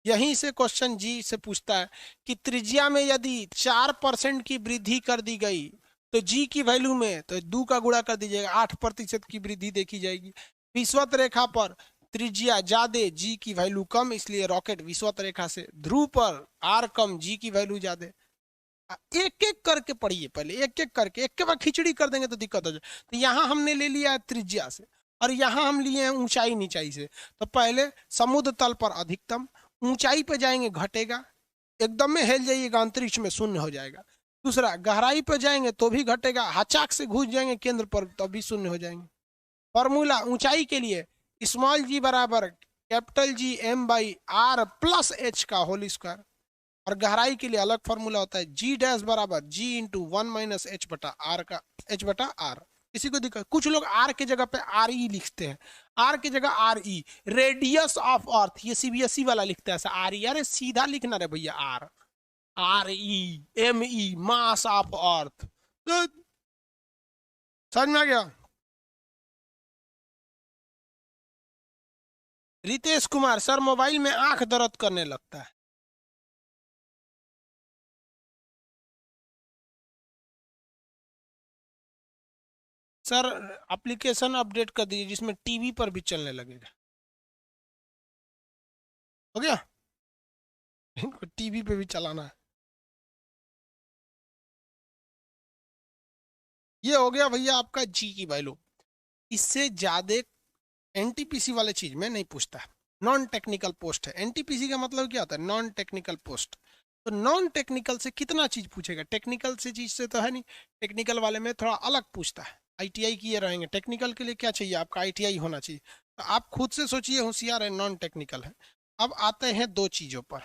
यहीं से क्वेश्चन जी से पूछता है कि त्रिज्या में यदि 4% की वृद्धि कर दी गई तो जी की वैल्यू में तो 2 का गुणा कर दीजिएगा, 8% की वृद्धि देखी जाएगी। विषुवत रेखा पर त्रिज्या ज्यादा, जी की वैल्यू कम, इसलिए रॉकेट विषुवत रेखा से, ध्रुव पर आर कम, जी की वैल्यू ज्यादा। एक एक करके पढ़िए, पहले एक एक करके, एक के बाद खिचड़ी कर देंगे तो दिक्कत हो जाए। तो यहाँ हमने ले लिया है त्रिज्या से, और यहाँ हम लिए हैं ऊंचाई नीचाई से। तो पहले समुद्र तल पर अधिकतम, ऊंचाई पे जाएंगे घटेगा, एकदम में हिल जाइएगा अंतरिक्ष में शून्य हो जाएगा। दूसरा, गहराई पे जाएंगे तो भी घटेगा, हचाक से घुस जाएंगे केंद्र पर तो भी शून्य हो जाएंगे। फॉर्मूला ऊंचाई के लिए स्मॉल जी बराबर capital G M by R plus H का होल स्क्वायर, और गहराई के लिए अलग फॉर्मूला होता है, जी डैश बराबर जी इंटू 1 - h/r का h/r। किसी को दिक्कत? कुछ लोग आर के जगह पे आर ई लिखते हैं, आर की जगह R E, radius of earth, ये सीबीएसई वाला लिखता है आर ई। अरे सीधा लिखना रे भैया, R, R E M E, mass of earth. तो समझ में आ गया? रितेश कुमार सर, मोबाइल में आंख दर्द करने लगता है। सर एप्लीकेशन अपडेट कर दीजिए जिसमें टीवी पर भी चलने लगेगा। हो गया? इनको टीवी पे भी चलाना है। ये हो गया भैया आपका जी की वैल्यू। इससे ज्यादा एनटीपीसी वाले चीज में नहीं पूछता है, नॉन टेक्निकल पोस्ट है। एनटीपीसी का मतलब क्या होता है? Non technical post. तो नॉन टेक्निकल से कितना चीज पूछेगा, टेक्निकल से चीज से तो है नहीं। टेक्निकल वाले में थोड़ा अलग पूछता है, आईटीआई किए रहेंगे। टेक्निकल के लिए क्या चाहिए आपका? आईटीआई होना चाहिए। तो आप खुद से सोचिए, होशियार है, नॉन टेक्निकल है। अब आते हैं दो चीजों पर,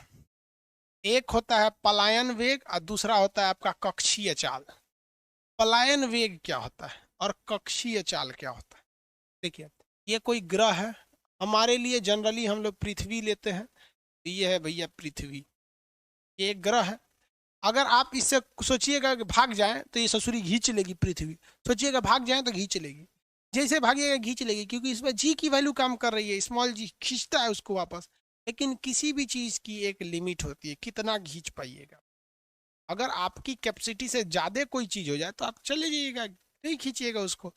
एक होता है पलायन वेग और दूसरा होता है आपका कक्षीय चाल। पलायन वेग क्या होता है और कक्षीय चाल क्या होता है? देखिए, ये कोई ग्रह है, हमारे लिए जनरली हम लोग पृथ्वी लेते हैं। तो ये है भैया पृथ्वी, ये एक ग्रह है। अगर आप इससे सोचिएगा कि भाग जाए तो ये ससुरी घींच लेगी पृथ्वी, सोचिएगा भाग जाए तो घींच लेगी, जैसे भागिएगा घींच लेगी, क्योंकि इसमें जी की वैल्यू काम कर रही है, स्मॉल जी खींचता है उसको वापस। लेकिन किसी भी चीज की एक लिमिट होती है, कितना घींच पाइएगा। अगर आपकी कैपेसिटी से ज्यादा कोई चीज हो जाए तो आप चले जाइएगा, नहीं खींचिएगा उसको।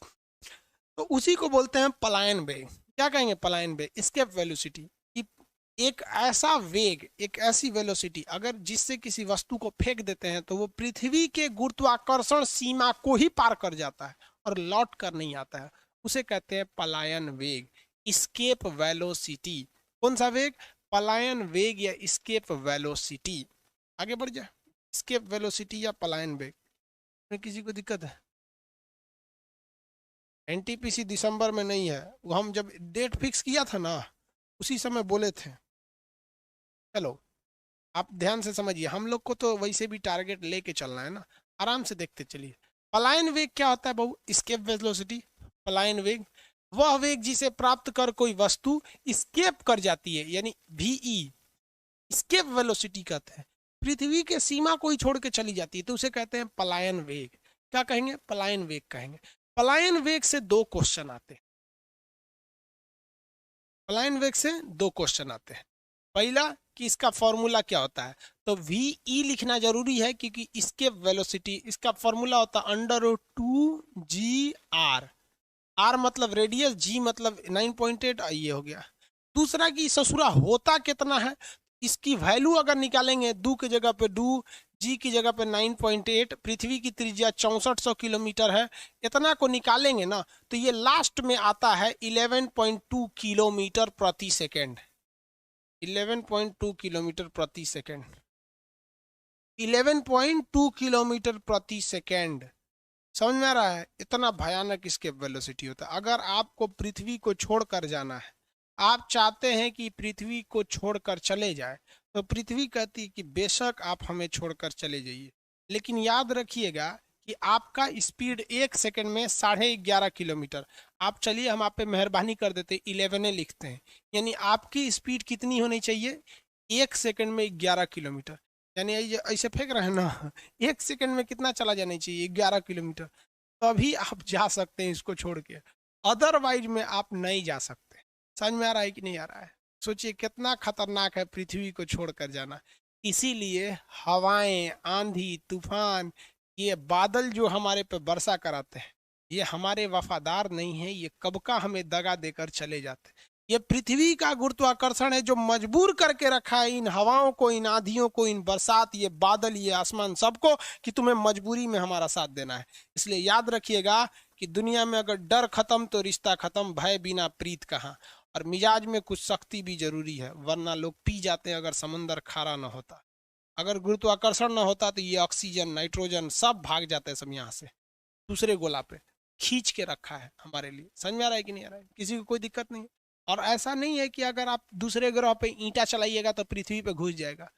तो उसी को बोलते हैं पलायन वेग। क्या कहेंगे पलायन वेग? Escape velocity. एक ऐसा वेग, एक ऐसी वेलोसिटी अगर जिससे किसी वस्तु को फेंक देते हैं तो वो पृथ्वी के गुरुत्वाकर्षण सीमा को ही पार कर जाता है और लौट कर नहीं आता है, उसे कहते हैं पलायन वेग, स्केप वेलोसिटी। कौन सा वेग? पलायन वेग या स्केप वेलोसिटी। आगे बढ़ जाए, स्केप वेलोसिटी या पलायन वेग में किसी को दिक्कत है? एनटीपीसी दिसंबर में नहीं है, वो हम जब डेट फिक्स किया था ना उसी समय बोले थे। चलो आप ध्यान से समझिए, हम लोग को तो वैसे भी टारगेट लेके चलना है ना, आराम से देखते चलिए। पलायन वेग क्या होता है बहू? Escape velocity. पलायन वेग वह वेग जिसे प्राप्त कर कोई वस्तु स्केप कर जाती है, यानी वीई, स्केप वेलोसिटी कहते हैं। पृथ्वी के सीमा को ही छोड़ के चली जाती है तो उसे कहते हैं पलायन वेग। क्या कहेंगे? पलायन वेग कहेंगे। पलायन वेग से दो क्वेश्चन आते हैं, पलायन वेग से दो क्वेश्चन आते हैं। पहला कि इसका फॉर्मूला क्या होता है, तो वी ई लिखना जरूरी है क्योंकि इसके वेलोसिटी, इसका फॉर्मूला होता है √2 g r। आर मतलब रेडियस, जी मतलब 9.8, ये हो गया। दूसरा कि ससुरा होता कितना है, इसकी वैल्यू अगर निकालेंगे, दू की जगह पे डू, जी की जगह पे 9.8, पृथ्वी की त्रिज्या 6400 किलोमीटर है, इतना को निकालेंगे ना तो ये लास्ट में आता है 11.2 किलोमीटर प्रति सेकेंड। 11.2 किलोमीटर प्रति सेकेंड, 11.2 किलोमीटर प्रति सेकेंड। समझ में आ रहा है? इतना भयानक इसके वेलोसिटी होता है। अगर आपको पृथ्वी को छोड़कर जाना है, आप चाहते हैं कि पृथ्वी को छोड़कर चले जाए, तो पृथ्वी कहती है कि बेशक आप हमें छोड़कर चले जाइए, लेकिन याद रखिएगा कि आपका स्पीड 1 सेकंड में 11.5 किलोमीटर। आप चलिए, हम आप पे मेहरबानी कर देते 11 लिखते हैं, यानी आपकी स्पीड कितनी होनी चाहिए? 1 सेकंड में 11 किलोमीटर। यानी ऐसे फेंक रहे हैं ना, 1 सेकंड में कितना चला जाना चाहिए? 11 किलोमीटर। तभी आप जा सकते हैं इसको छोड़ के, अदरवाइज में आप नहीं जा सकते। समझ में आ रहा है कि नहीं आ रहा है? सोचिए कितना खतरनाक है पृथ्वी को छोड़कर जाना। इसीलिए हवाएं, आंधी, तूफान, ये बादल जो हमारे पे वर्षा कराते हैं, ये हमारे वफादार नहीं है, ये कब का हमें दगा देकर चले जाते हैं। ये पृथ्वी का गुरुत्वाकर्षण है जो मजबूर करके रखा है इन हवाओं को, इन आंधियों को, इन बरसात, ये बादल, ये आसमान, सबको, कि तुम्हें मजबूरी में हमारा साथ देना है। इसलिए याद रखिएगा कि दुनिया में अगर डर खत्म तो रिश्ता खत्म, भय बिना प्रीत कहाँ। और मिजाज में कुछ सख्ती भी जरूरी है, वरना लोग पी जाते हैं अगर समंदर खारा न होता। अगर गुरुत्वाकर्षण न होता तो ये ऑक्सीजन, नाइट्रोजन सब भाग जाते हैं, सब यहाँ से दूसरे गोला पे खींच के रखा है हमारे लिए। समझ में आ रहा है कि नहीं आ रहा है? किसी को कोई दिक्कत नहीं है। और ऐसा नहीं है कि अगर आप दूसरे ग्रह पे ईंटा चलाइएगा तो पृथ्वी पे घुस जाएगा।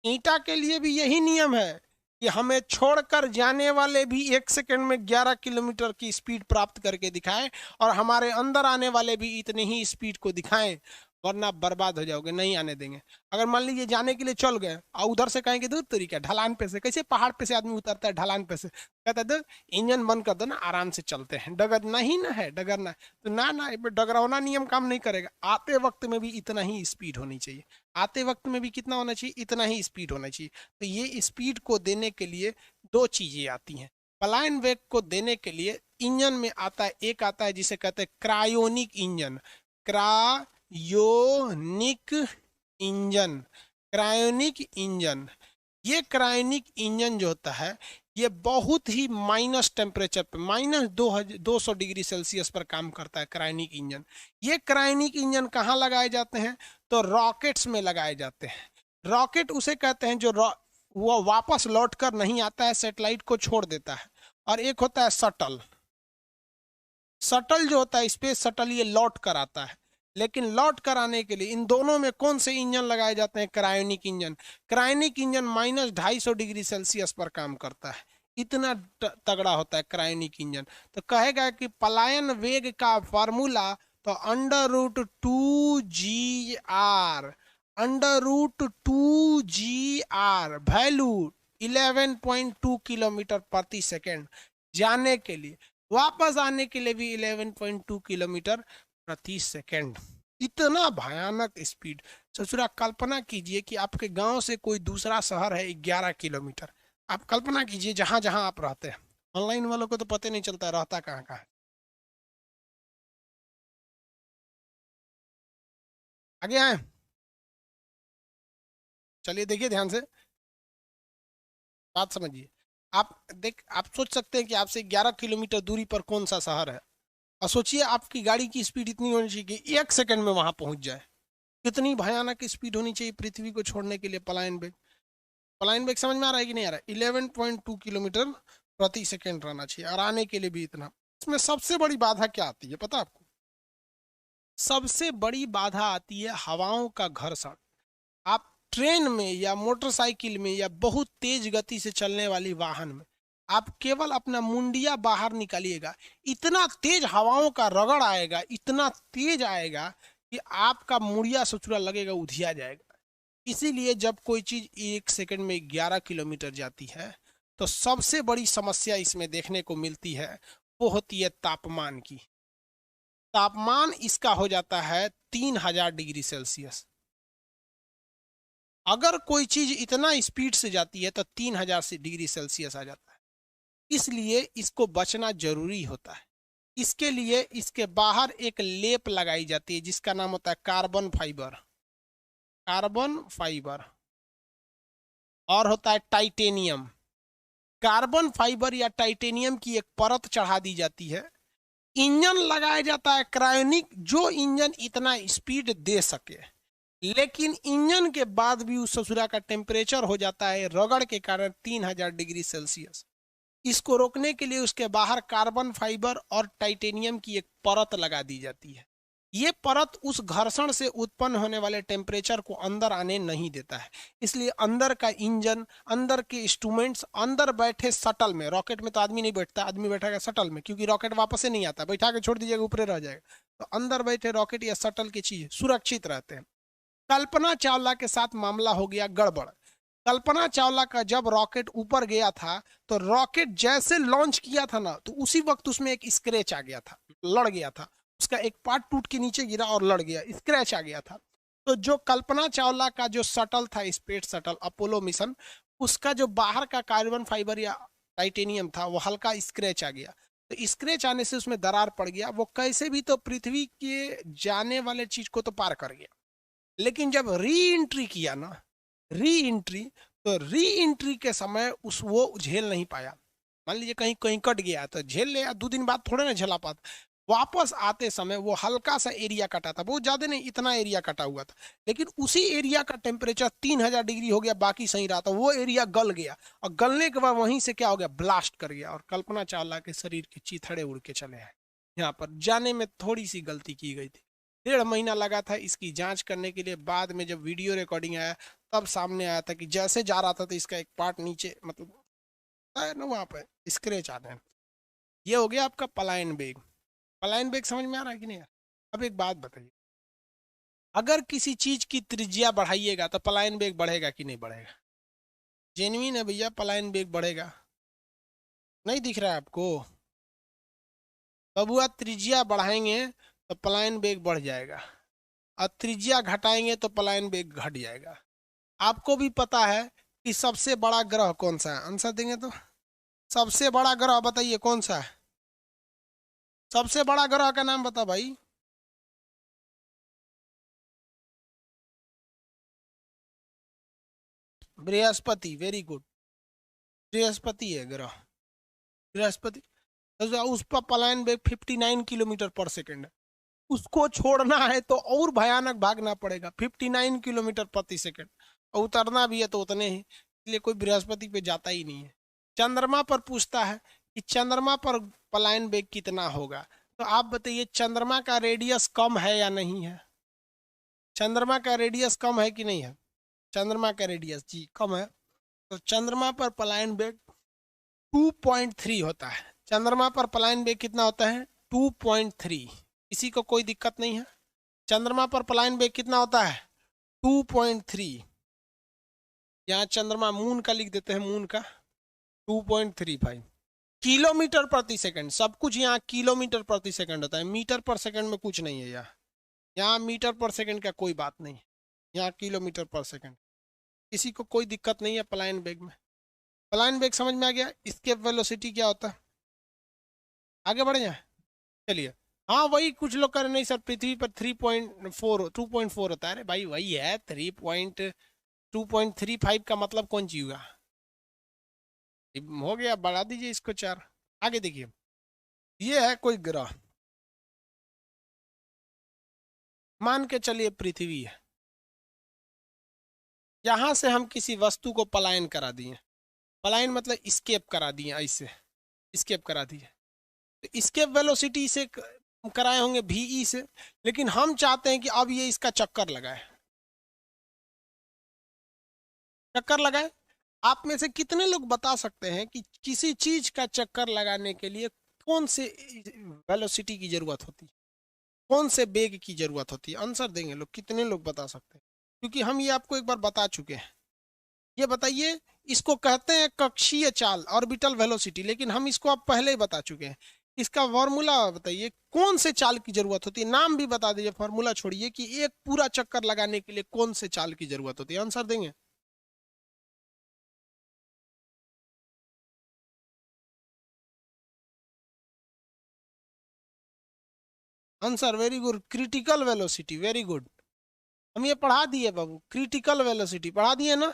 ईंटा के लिए भी यही नियम है कि हमें छोड़कर जाने वाले भी 1 सेकंड में 11 किलोमीटर की स्पीड प्राप्त करके दिखाएं, और हमारे अंदर आने वाले भी इतनी ही स्पीड को दिखाएं, वरना बर्बाद हो जाओगे, नहीं आने देंगे। अगर मान लीजिए जाने के लिए चल गए और उधर से कहेंगे दूर तरीका ढलान पे से, कैसे पहाड़ पे से आदमी उतरता है ढलान पे से, कहता है दो इंजन बंद कर दो ना, आराम से चलते हैं, डगरना ही ना है, डगरना। तो ना डगरौना नियम काम नहीं करेगा। आते वक्त में भी इतना ही स्पीड होनी चाहिए, आते वक्त में भी कितना होना चाहिए? इतना ही स्पीड होना चाहिए। तो ये स्पीड को देने के लिए दो चीजें आती हैं। पलायन वेग को देने के लिए इंजन में आता है, एक आता है जिसे कहते हैं cryogenic engine. Cryogenic engine, cryogenic engine. ये क्रायोनिक इंजन जो होता है, ये बहुत ही माइनस टेम्परेचर पे, -200 डिग्री सेल्सियस पर काम करता है क्रायोनिक इंजन। ये क्रायोनिक इंजन कहाँ लगाए जाते हैं? तो रॉकेट्स में लगाए जाते हैं। रॉकेट उसे कहते हैं जो वो वापस लौट कर नहीं आता है, सैटेलाइट को छोड़ देता है। और एक होता है शटल। शटल जो होता है, स्पेस शटल, ये लौट कर आता है। लेकिन लौट कर आने के लिए इन दोनों में कौन से इंजन लगाए जाते हैं? Cryogenic engine. Cryogenic engine -250 degree Celsius पर काम करता है, इतना तगड़ा होता है क्रायोनिक इंजन। तो कहेगा कि पलायन वेग का फार्मूला तो √2 GR, √2 GR, वैल्यू 11.2 किलोमीटर प्रति सेकेंड जाने के लिए, वापस आने के लिए भी 11.2 किलोमीटर प्रति सेकेंड। इतना भयानक स्पीड। ससुरा कल्पना कीजिए कि आपके गांव से कोई दूसरा शहर है 11 किलोमीटर। आप कल्पना कीजिए जहां जहां आप रहते हैं। ऑनलाइन वालों को तो पता नहीं चलता रहता कहाँ कहाँ है। आगे आए, चलिए देखिए ध्यान से, बात समझिए। आप सोच सकते हैं कि आपसे 11 किलोमीटर दूरी पर कौन सा शहर है, और सोचिए आपकी गाड़ी की स्पीड इतनी होनी चाहिए कि 1 सेकंड में वहां पहुंच जाए। कितनी भयानक स्पीड होनी चाहिए पृथ्वी को छोड़ने के लिए पलायन वेग। पलायन वेग समझ में आ रहा है कि नहीं आ रहा है? 11.2 किलोमीटर प्रति सेकंड रहना चाहिए, और आने के लिए भी इतना। इसमें सबसे बड़ी बाधा क्या आती है पता आपको? सबसे बड़ी बाधा आती है हवाओं का घर्षण। आप ट्रेन में या मोटरसाइकिल में या बहुत तेज गति से चलने वाली वाहन में आप केवल अपना मुंडिया बाहर निकालिएगा, इतना तेज हवाओं का रगड़ आएगा, इतना तेज आएगा कि आपका मुड़िया सचुरा लगेगा, उधिया जाएगा। इसीलिए जब कोई चीज 1 सेकंड में 11 किलोमीटर जाती है, तो सबसे बड़ी समस्या इसमें देखने को मिलती है, वो होती है तापमान की। तापमान इसका हो जाता है 3000 डिग्री सेल्सियस। अगर कोई चीज इतना स्पीड से जाती है तो 3000 डिग्री सेल्सियस आ जाता है। इसलिए इसको बचना जरूरी होता है। इसके लिए इसके बाहर एक लेप लगाई जाती है जिसका नाम होता है कार्बन फाइबर। Carbon fibre. और होता है टाइटेनियम। कार्बन फाइबर या टाइटेनियम की एक परत चढ़ा दी जाती है। इंजन लगाया जाता है क्रायोनिक, जो इंजन इतना स्पीड दे सके। लेकिन इंजन के बाद भी उस ससुरा का टेम्परेचर हो जाता है रगड़ के कारण 3000 डिग्री सेल्सियस। इसको रोकने के लिए उसके बाहर कार्बन फाइबर और टाइटेनियम की एक परत लगा दी जाती है। ये परत उस घर्षण से उत्पन्न होने वाले टेम्परेचर को अंदर आने नहीं देता है, इसलिए अंदर का इंजन, अंदर के इंस्ट्रूमेंट्स, अंदर बैठे शटल में, रॉकेट में तो आदमी नहीं बैठता, आदमी बैठेगा शटल में क्योंकि रॉकेट वापस से नहीं आता, बैठा के छोड़ दीजिएगा ऊपर रह जाएगा, तो अंदर बैठे रॉकेट या शटल की चीज सुरक्षित रहते हैं। कल्पना चावला के साथ मामला हो गया गड़बड़। कल्पना चावला का जब रॉकेट ऊपर गया था तो रॉकेट जैसे लॉन्च किया था ना, तो उसी वक्त उसमें एक स्क्रैच आ गया था, लड़ गया था, उसका एक पार्ट टूट के नीचे गिरा और लड़ गया, स्क्रैच आ गया था। तो जो कल्पना चावला का जो शटल था, स्पेस शटल अपोलो मिशन, उसका जो बाहर का कार्बन फाइबर या टाइटेनियम था वो हल्का स्क्रैच आ गया, तो स्क्रैच आने से उसमें दरार पड़ गया। वो कैसे भी तो पृथ्वी के जाने वाले चीज को तो पार कर गया, लेकिन जब री एंट्री किया ना, री एंट्री, तो री एंट्री के समय उस वो झेल नहीं पाया। मान लीजिए कहीं कहीं कट गया तो झेल ले, 2 दिन बाद थोड़े ना झेला पाता। वापस आते समय वो हल्का सा एरिया कटा था, बहुत ज्यादा नहीं, इतना एरिया कटा हुआ था, लेकिन उसी एरिया का टेम्परेचर 3000 डिग्री हो गया, बाकी सही रहा था, वो एरिया गल गया, और गलने के बाद वहीं से क्या हो गया, ब्लास्ट कर गया, और कल्पना चावला के शरीर के चिथड़े उड़ के चले आए। यहाँ पर जाने में थोड़ी सी गलती की गई थी। 1.5 महीना लगा था इसकी जांच करने के लिए। बाद में जब वीडियो रिकॉर्डिंग आया तब सामने आया था कि जैसे जा रहा था तो इसका एक पार्ट नीचे, मतलब है ना वहां पे स्क्रैच आ रहे हैं। ये हो गया आपका पलायन बेग। पलायन बेग समझ में आ रहा है कि नहीं? अब एक बात बताइए, अगर किसी चीज की त्रिज्या बढ़ाइएगा तो पलायन बेग बढ़ेगा कि नहीं बढ़ेगा? जेन्युइन है भैया, पलायन बेग बढ़ेगा। नहीं दिख रहा है आपको? बबुआ त्रिज्या बढ़ाएंगे तो पलायन बेग बढ़ जाएगा, और त्रिज्या घटाएंगे तो पलायन बेग घट जाएगा। आपको भी पता है कि सबसे बड़ा ग्रह कौन सा है? आंसर देंगे तो सबसे बड़ा ग्रह बताइए कौन सा है? सबसे बड़ा ग्रह का नाम बता भाई। बृहस्पति, वेरी गुड, बृहस्पति है ग्रह, बृहस्पति। तो उस पर पलायन वेग 59 किलोमीटर पर सेकेंड है। उसको छोड़ना है तो और भयानक भागना पड़ेगा, 59 किलोमीटर प्रति सेकेंड, और उतरना भी है तो उतने ही, इसलिए कोई बृहस्पति पे जाता ही नहीं है। चंद्रमा पर पूछता है कि चंद्रमा पर पलायन वेग कितना होगा, तो आप बताइए चंद्रमा का रेडियस कम है या नहीं है? चंद्रमा का रेडियस कम है कि नहीं है? चंद्रमा का रेडियस जी कम है, तो चंद्रमा पर पलायन वेग 2.3 होता है। चंद्रमा पर पलायन वेग कितना होता है? 2.3। किसी को कोई दिक्कत नहीं है? चंद्रमा पर पलायन वेग कितना होता है? 2.3। यहाँ चंद्रमा मून का लिख देते हैं, मून का 2.35 किलोमीटर प्रति सेकंड। सब कुछ यहाँ किलोमीटर प्रति सेकंड होता है, मीटर पर सेकंड में कुछ नहीं है। यहाँ मीटर पर सेकंड का कोई बात नहीं, यहाँ किलोमीटर पर सेकंड। किसी को कोई दिक्कत नहीं है पलायन वेग में? पलायन वेग समझ में आ गया? एस्केप वेलोसिटी क्या होता है? आगे बढ़ जाए, चलिए। हाँ वही कुछ लोग कर नहीं सर, पृथ्वी पर 2.4 होता है। अरे भाई वही है, 2.35 का मतलब कौन सी हुआ? हो गया, बढ़ा दीजिए इसको 4। आगे देखिए, ये है कोई ग्रह, मान के चलिए पृथ्वी है, यहां से हम किसी वस्तु को पलायन करा दिए। पलायन मतलब स्केप करा दिए, ऐसे स्केप करा दिए, तो स्केप वेलोसिटी से कराए होंगे VE से, लेकिन हम चाहते हैं कि अब ये इसका चक्कर लगाए। चक्कर लगाए। आप में से कितने लोग बता सकते हैं कि किसी चीज का चक्कर लगाने के लिए कौन से वेलोसिटी की जरूरत होती है, कौन से बेग की जरूरत होती है? आंसर देंगे लोग, कितने लोग बता सकते हैं? क्योंकि हम ये आपको एक बार बता चुके हैं। ये बताइए, इसको कहते हैं कक्षीय चाल, ऑर्बिटल वेलोसिटी, लेकिन हम इसको आप पहले ही बता चुके हैं। इसका फॉर्मूला बताइए, कौन से चाल की जरूरत होती है? नाम भी बता दीजिए, फॉर्मूला छोड़िए, कि एक पूरा चक्कर लगाने के लिए कौन से चाल की जरूरत होती है? आंसर देंगे? Answer very good, critical velocity, very good. हम ये पढ़ा दिए बाबू, क्रिटिकल वेलोसिटी पढ़ा दिए ना।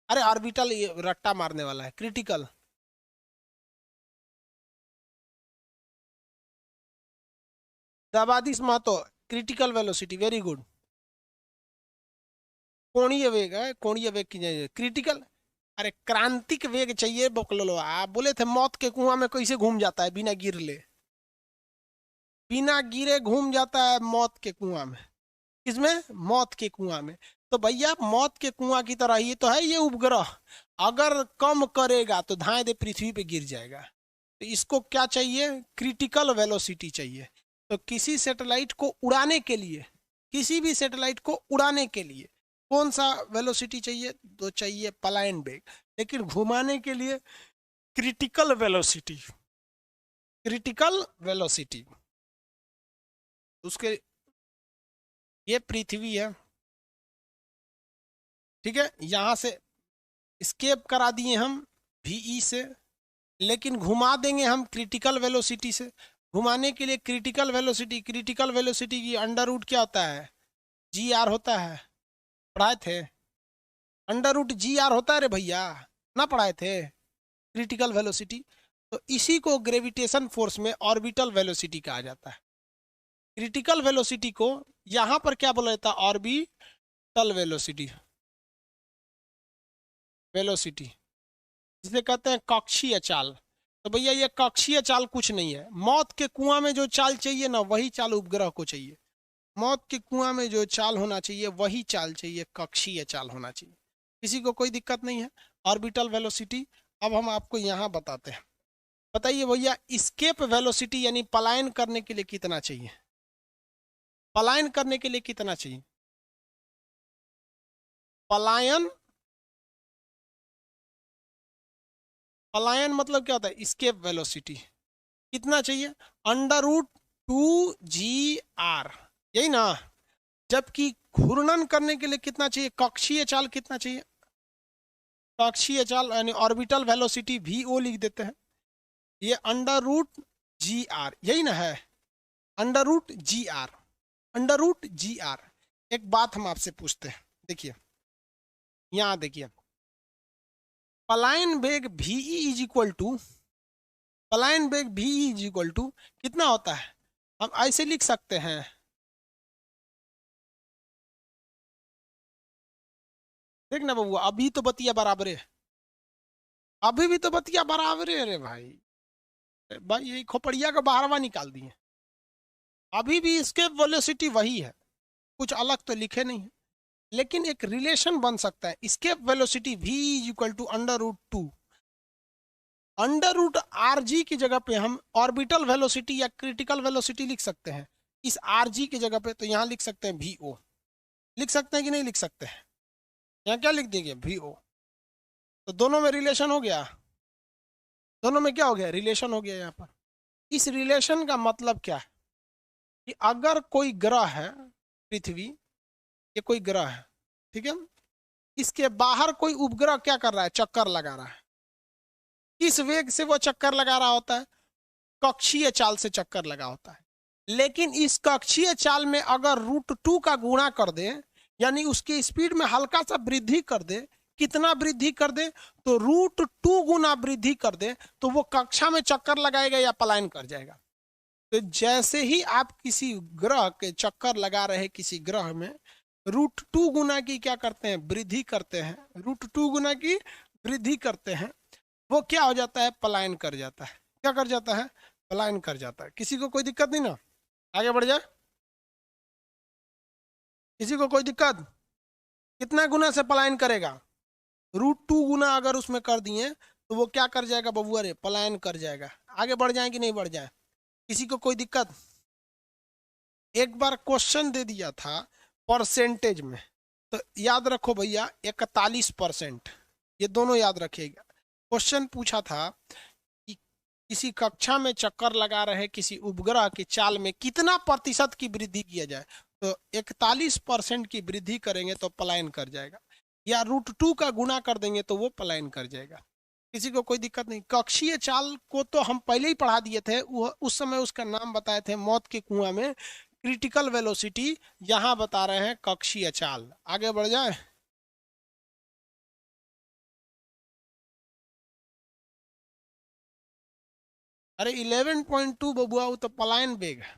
अरे ऑर्बिटल ये रट्टा मारने वाला है, क्रिटिकल। दबादिश Mahato, critical velocity, very good. कोणीय वेग है, कोणीय वेग की क्रिटिकल अरे क्रांतिक वेग चाहिए बकलोलो, आप बोले थे मौत के कुआं में कैसे घूम जाता है बिना गिर ले, बिना गिरे घूम जाता है मौत के कुआं में। किसमें? मौत के कुआं में। तो भैया मौत के कुआं की तरह ही तो है ये उपग्रह, अगर कम करेगा तो धाए दे पृथ्वी पे गिर जाएगा। तो इसको क्या चाहिए? क्रिटिकल वेलोसिटी चाहिए। तो किसी सैटेलाइट को उड़ाने के लिए, किसी भी सैटेलाइट को उड़ाने के लिए कौन सा वेलोसिटी चाहिए? तो चाहिए पलायन वेग। लेकिन घुमाने के लिए क्रिटिकल वेलोसिटी, क्रिटिकल वेलोसिटी। उसके, ये पृथ्वी है, ठीक है, यहां से स्केप करा दिए हम वी से, लेकिन घुमा देंगे हम क्रिटिकल वेलोसिटी से। घुमाने के लिए क्रिटिकल वेलोसिटी, क्रिटिकल वेलोसिटी की अंडर रूट क्या होता है? जी आर होता है, पढ़ाए थे? अंडर रूट जी आर होता है रे भैया, ना पढ़ाए थे? Critical velocity. तो इसी को ग्रेविटेशन फोर्स में ऑर्बिटल वेलोसिटी कहा जाता है। क्रिटिकल वेलोसिटी को यहां पर क्या बोला जाता है? ऑर्बिटल वेलोसिटी, वेलोसिटी जिसे कहते हैं कक्षीय चाल। तो भैया ये कक्षीय चाल कुछ नहीं है, मौत के कुआं में जो चाल चाहिए ना वही चाल उपग्रह को चाहिए। मौत के कुआं में जो चाल होना चाहिए वही चाल चाहिए, कक्षीय चाल होना चाहिए। किसी को कोई दिक्कत नहीं है? Orbital velocity. अब हम आपको यहां बताते हैं। बताइए भैया स्केप वेलोसिटी यानी पलायन करने के लिए कितना चाहिए? पलायन करने के लिए कितना चाहिए? पलायन, पलायन मतलब क्या होता है? स्केप वेलोसिटी कितना चाहिए? अंडर रूट 2 GR, यही ना? जबकि घूर्णन करने के लिए कितना चाहिए? कक्षीय चाल कितना चाहिए? कक्षीय चाल यानी ऑर्बिटल वेलोसिटी VO लिख देते हैं। ये अंडर रूट GR, यही ना है? Under root GR, under root GR। एक बात हम आपसे पूछते हैं, देखिए यहां देखिए, पलायन वेग VE इज इक्वल टू, पलायन वेग VE इज इक्वल टू कितना होता है? हम ऐसे लिख सकते हैं, देख ना बबुआ, अभी तो बतिया बराबर है, अभी भी तो बतिया बराबर है रे भाई। भाई ये खोपड़िया का बाहरवा निकाल दिए, अभी भी इसके वेलोसिटी वही है, कुछ अलग तो लिखे नहीं है। लेकिन एक रिलेशन बन सकता है, escape velocity v equal to under root 2, under root RG की जगह पे हम ऑर्बिटल वेलोसिटी या क्रिटिकल वेलोसिटी लिख सकते हैं इस RG की जगह पे। तो यहाँ लिख सकते हैं VO, लिख सकते हैं कि नहीं लिख सकते हैं? यहाँ क्या लिख देंगे? VO। तो दोनों में रिलेशन हो गया, दोनों में क्या हो गया? रिलेशन हो गया। यहाँ पर इस रिलेशन का मतलब क्या है कि अगर कोई ग्रह है, पृथ्वी, ये कोई ग्रह है, ठीक है, इसके बाहर कोई उपग्रह क्या कर रहा है? चक्कर लगा रहा है। किस वेग से वो चक्कर लगा रहा होता है? कक्षीय चाल से चक्कर लगा होता है। लेकिन इस कक्षीय चाल में अगर √2 का गुणा कर दे, यानी उसकी स्पीड में हल्का सा वृद्धि कर दे, कितना वृद्धि कर दे? तो √2 गुना वृद्धि कर दे, तो वो कक्षा में चक्कर लगाएगा या पलायन कर जाएगा। तो जैसे ही आप किसी ग्रह के चक्कर लगा रहे किसी ग्रह में, √2 गुना की क्या करते हैं? वृद्धि करते हैं, √2 गुना की वृद्धि करते हैं, वो क्या हो जाता है? पलायन कर जाता है। क्या कर जाता है? पलायन कर जाता है। किसी को कोई दिक्कत नहीं ना? आगे बढ़ जाए, किसी को कोई दिक्कत? कितना गुना से पलायन करेगा? √2 गुना अगर उसमें कर दिए तो वो क्या कर जाएगा बबुआ रे? पलायन कर जाएगा। आगे बढ़ जाए कि नहीं बढ़ जाए? किसी को कोई दिक्कत? एक बार क्वेश्चन दे दिया था परसेंटेज में, तो याद रखो भैया 41%, ये दोनों याद रखिएगा। क्वेश्चन पूछा था कि किसी कक्षा में चक्कर लगा रहे किसी उपग्रह की चाल में कितना प्रतिशत की वृद्धि किया जाए? तो 41% की वृद्धि करेंगे तो पलायन कर जाएगा, या √2 का गुणा कर देंगे तो वो पलायन कर जाएगा। किसी को कोई दिक्कत नहीं? कक्षीय चाल को तो हम पहले ही पढ़ा दिए थे, उस समय उसका नाम बताए थे मौत के कुआं में क्रिटिकल वेलोसिटी, यहां बता रहे हैं कक्षीय चाल। आगे बढ़ जाए, अरे 11.2 बबुआ वो तो पलायन वेग है।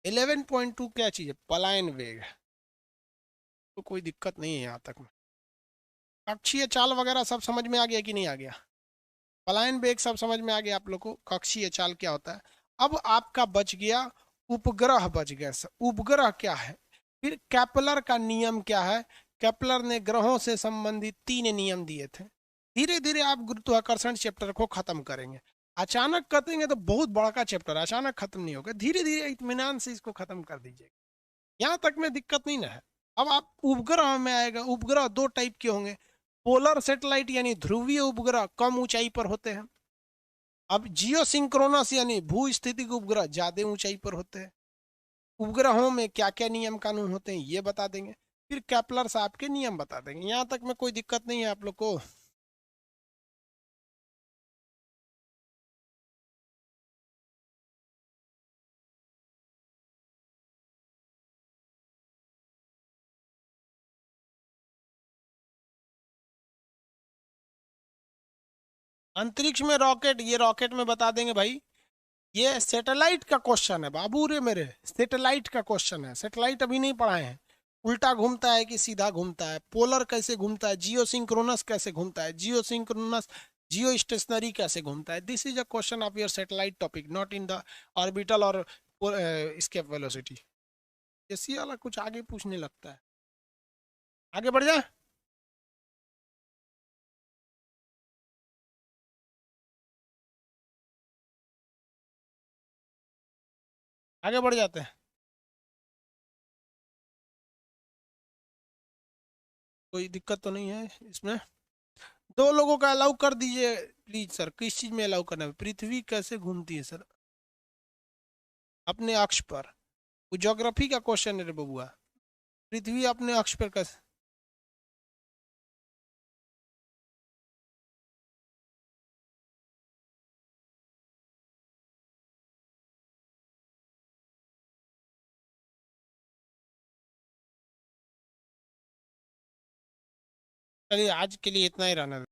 11.2 क्या चीज है? पलायन वेग है। तो कोई दिक्कत नहीं है यहाँ तक में। कक्षीय चाल वगैरह सब समझ में आ गया कि नहीं आ गया? पलायन वेग सब समझ में आ गया आप लोग को, कक्षीय चाल क्या होता है। अब आपका बच गया उपग्रह, बच गया सर। उपग्रह क्या है? फिर केपलर का नियम क्या है? केपलर ने ग्रहों से संबंधित 3 नियम दिए थे। धीरे धीरे आप गुरुत्वाकर्षण चैप्टर को खत्म करेंगे। अचानक करेंगे तो बहुत बड़ा का चैप्टर, अचानक खत्म नहीं होगा, धीरे धीरे इत्मीनान से इसको खत्म कर दीजिए। यहाँ तक में दिक्कत नहीं ना है। अब आप उपग्रह में आएगा, उपग्रह 2 टाइप के होंगे। पोलर सैटेलाइट यानी ध्रुवीय उपग्रह कम ऊंचाई पर होते हैं। अब जियो सिंक्रोनस यानी भू स्थितिक उपग्रह ज्यादा ऊंचाई पर होते हैं। उपग्रहों में क्या क्या नियम कानून होते हैं ये बता देंगे। फिर केपलर साहब के नियम बता देंगे। यहाँ तक में कोई दिक्कत नहीं है आप लोग को? अंतरिक्ष में रॉकेट, ये रॉकेट में बता देंगे भाई। ये सैटेलाइट का क्वेश्चन है बाबू रे मेरे, सैटेलाइट का क्वेश्चन है। सैटेलाइट अभी नहीं पढ़ाए हैं। उल्टा घूमता है कि सीधा घूमता है, पोलर कैसे घूमता है, जियो सिंक्रोनस कैसे घूमता है, जियो सिंक्रोनस, जियो स्टेशनरी कैसे घूमता है। This is a question of your satellite topic, not in the orbital और स्केप वेलोसिटी। ऐसी वाला कुछ आगे पूछने लगता है। आगे बढ़ जा। आगे बढ़ जाते हैं। कोई दिक्कत तो नहीं है इसमें? 2 लोगों का अलाउ कर दीजिए प्लीज सर। किस चीज में अलाउ करना है? पृथ्वी कैसे घूमती है सर अपने अक्ष पर? वो ज्योग्राफी का क्वेश्चन है रे बबुआ। पृथ्वी अपने अक्ष पर कैसे? चलिए आज के लिए इतना ही रहना।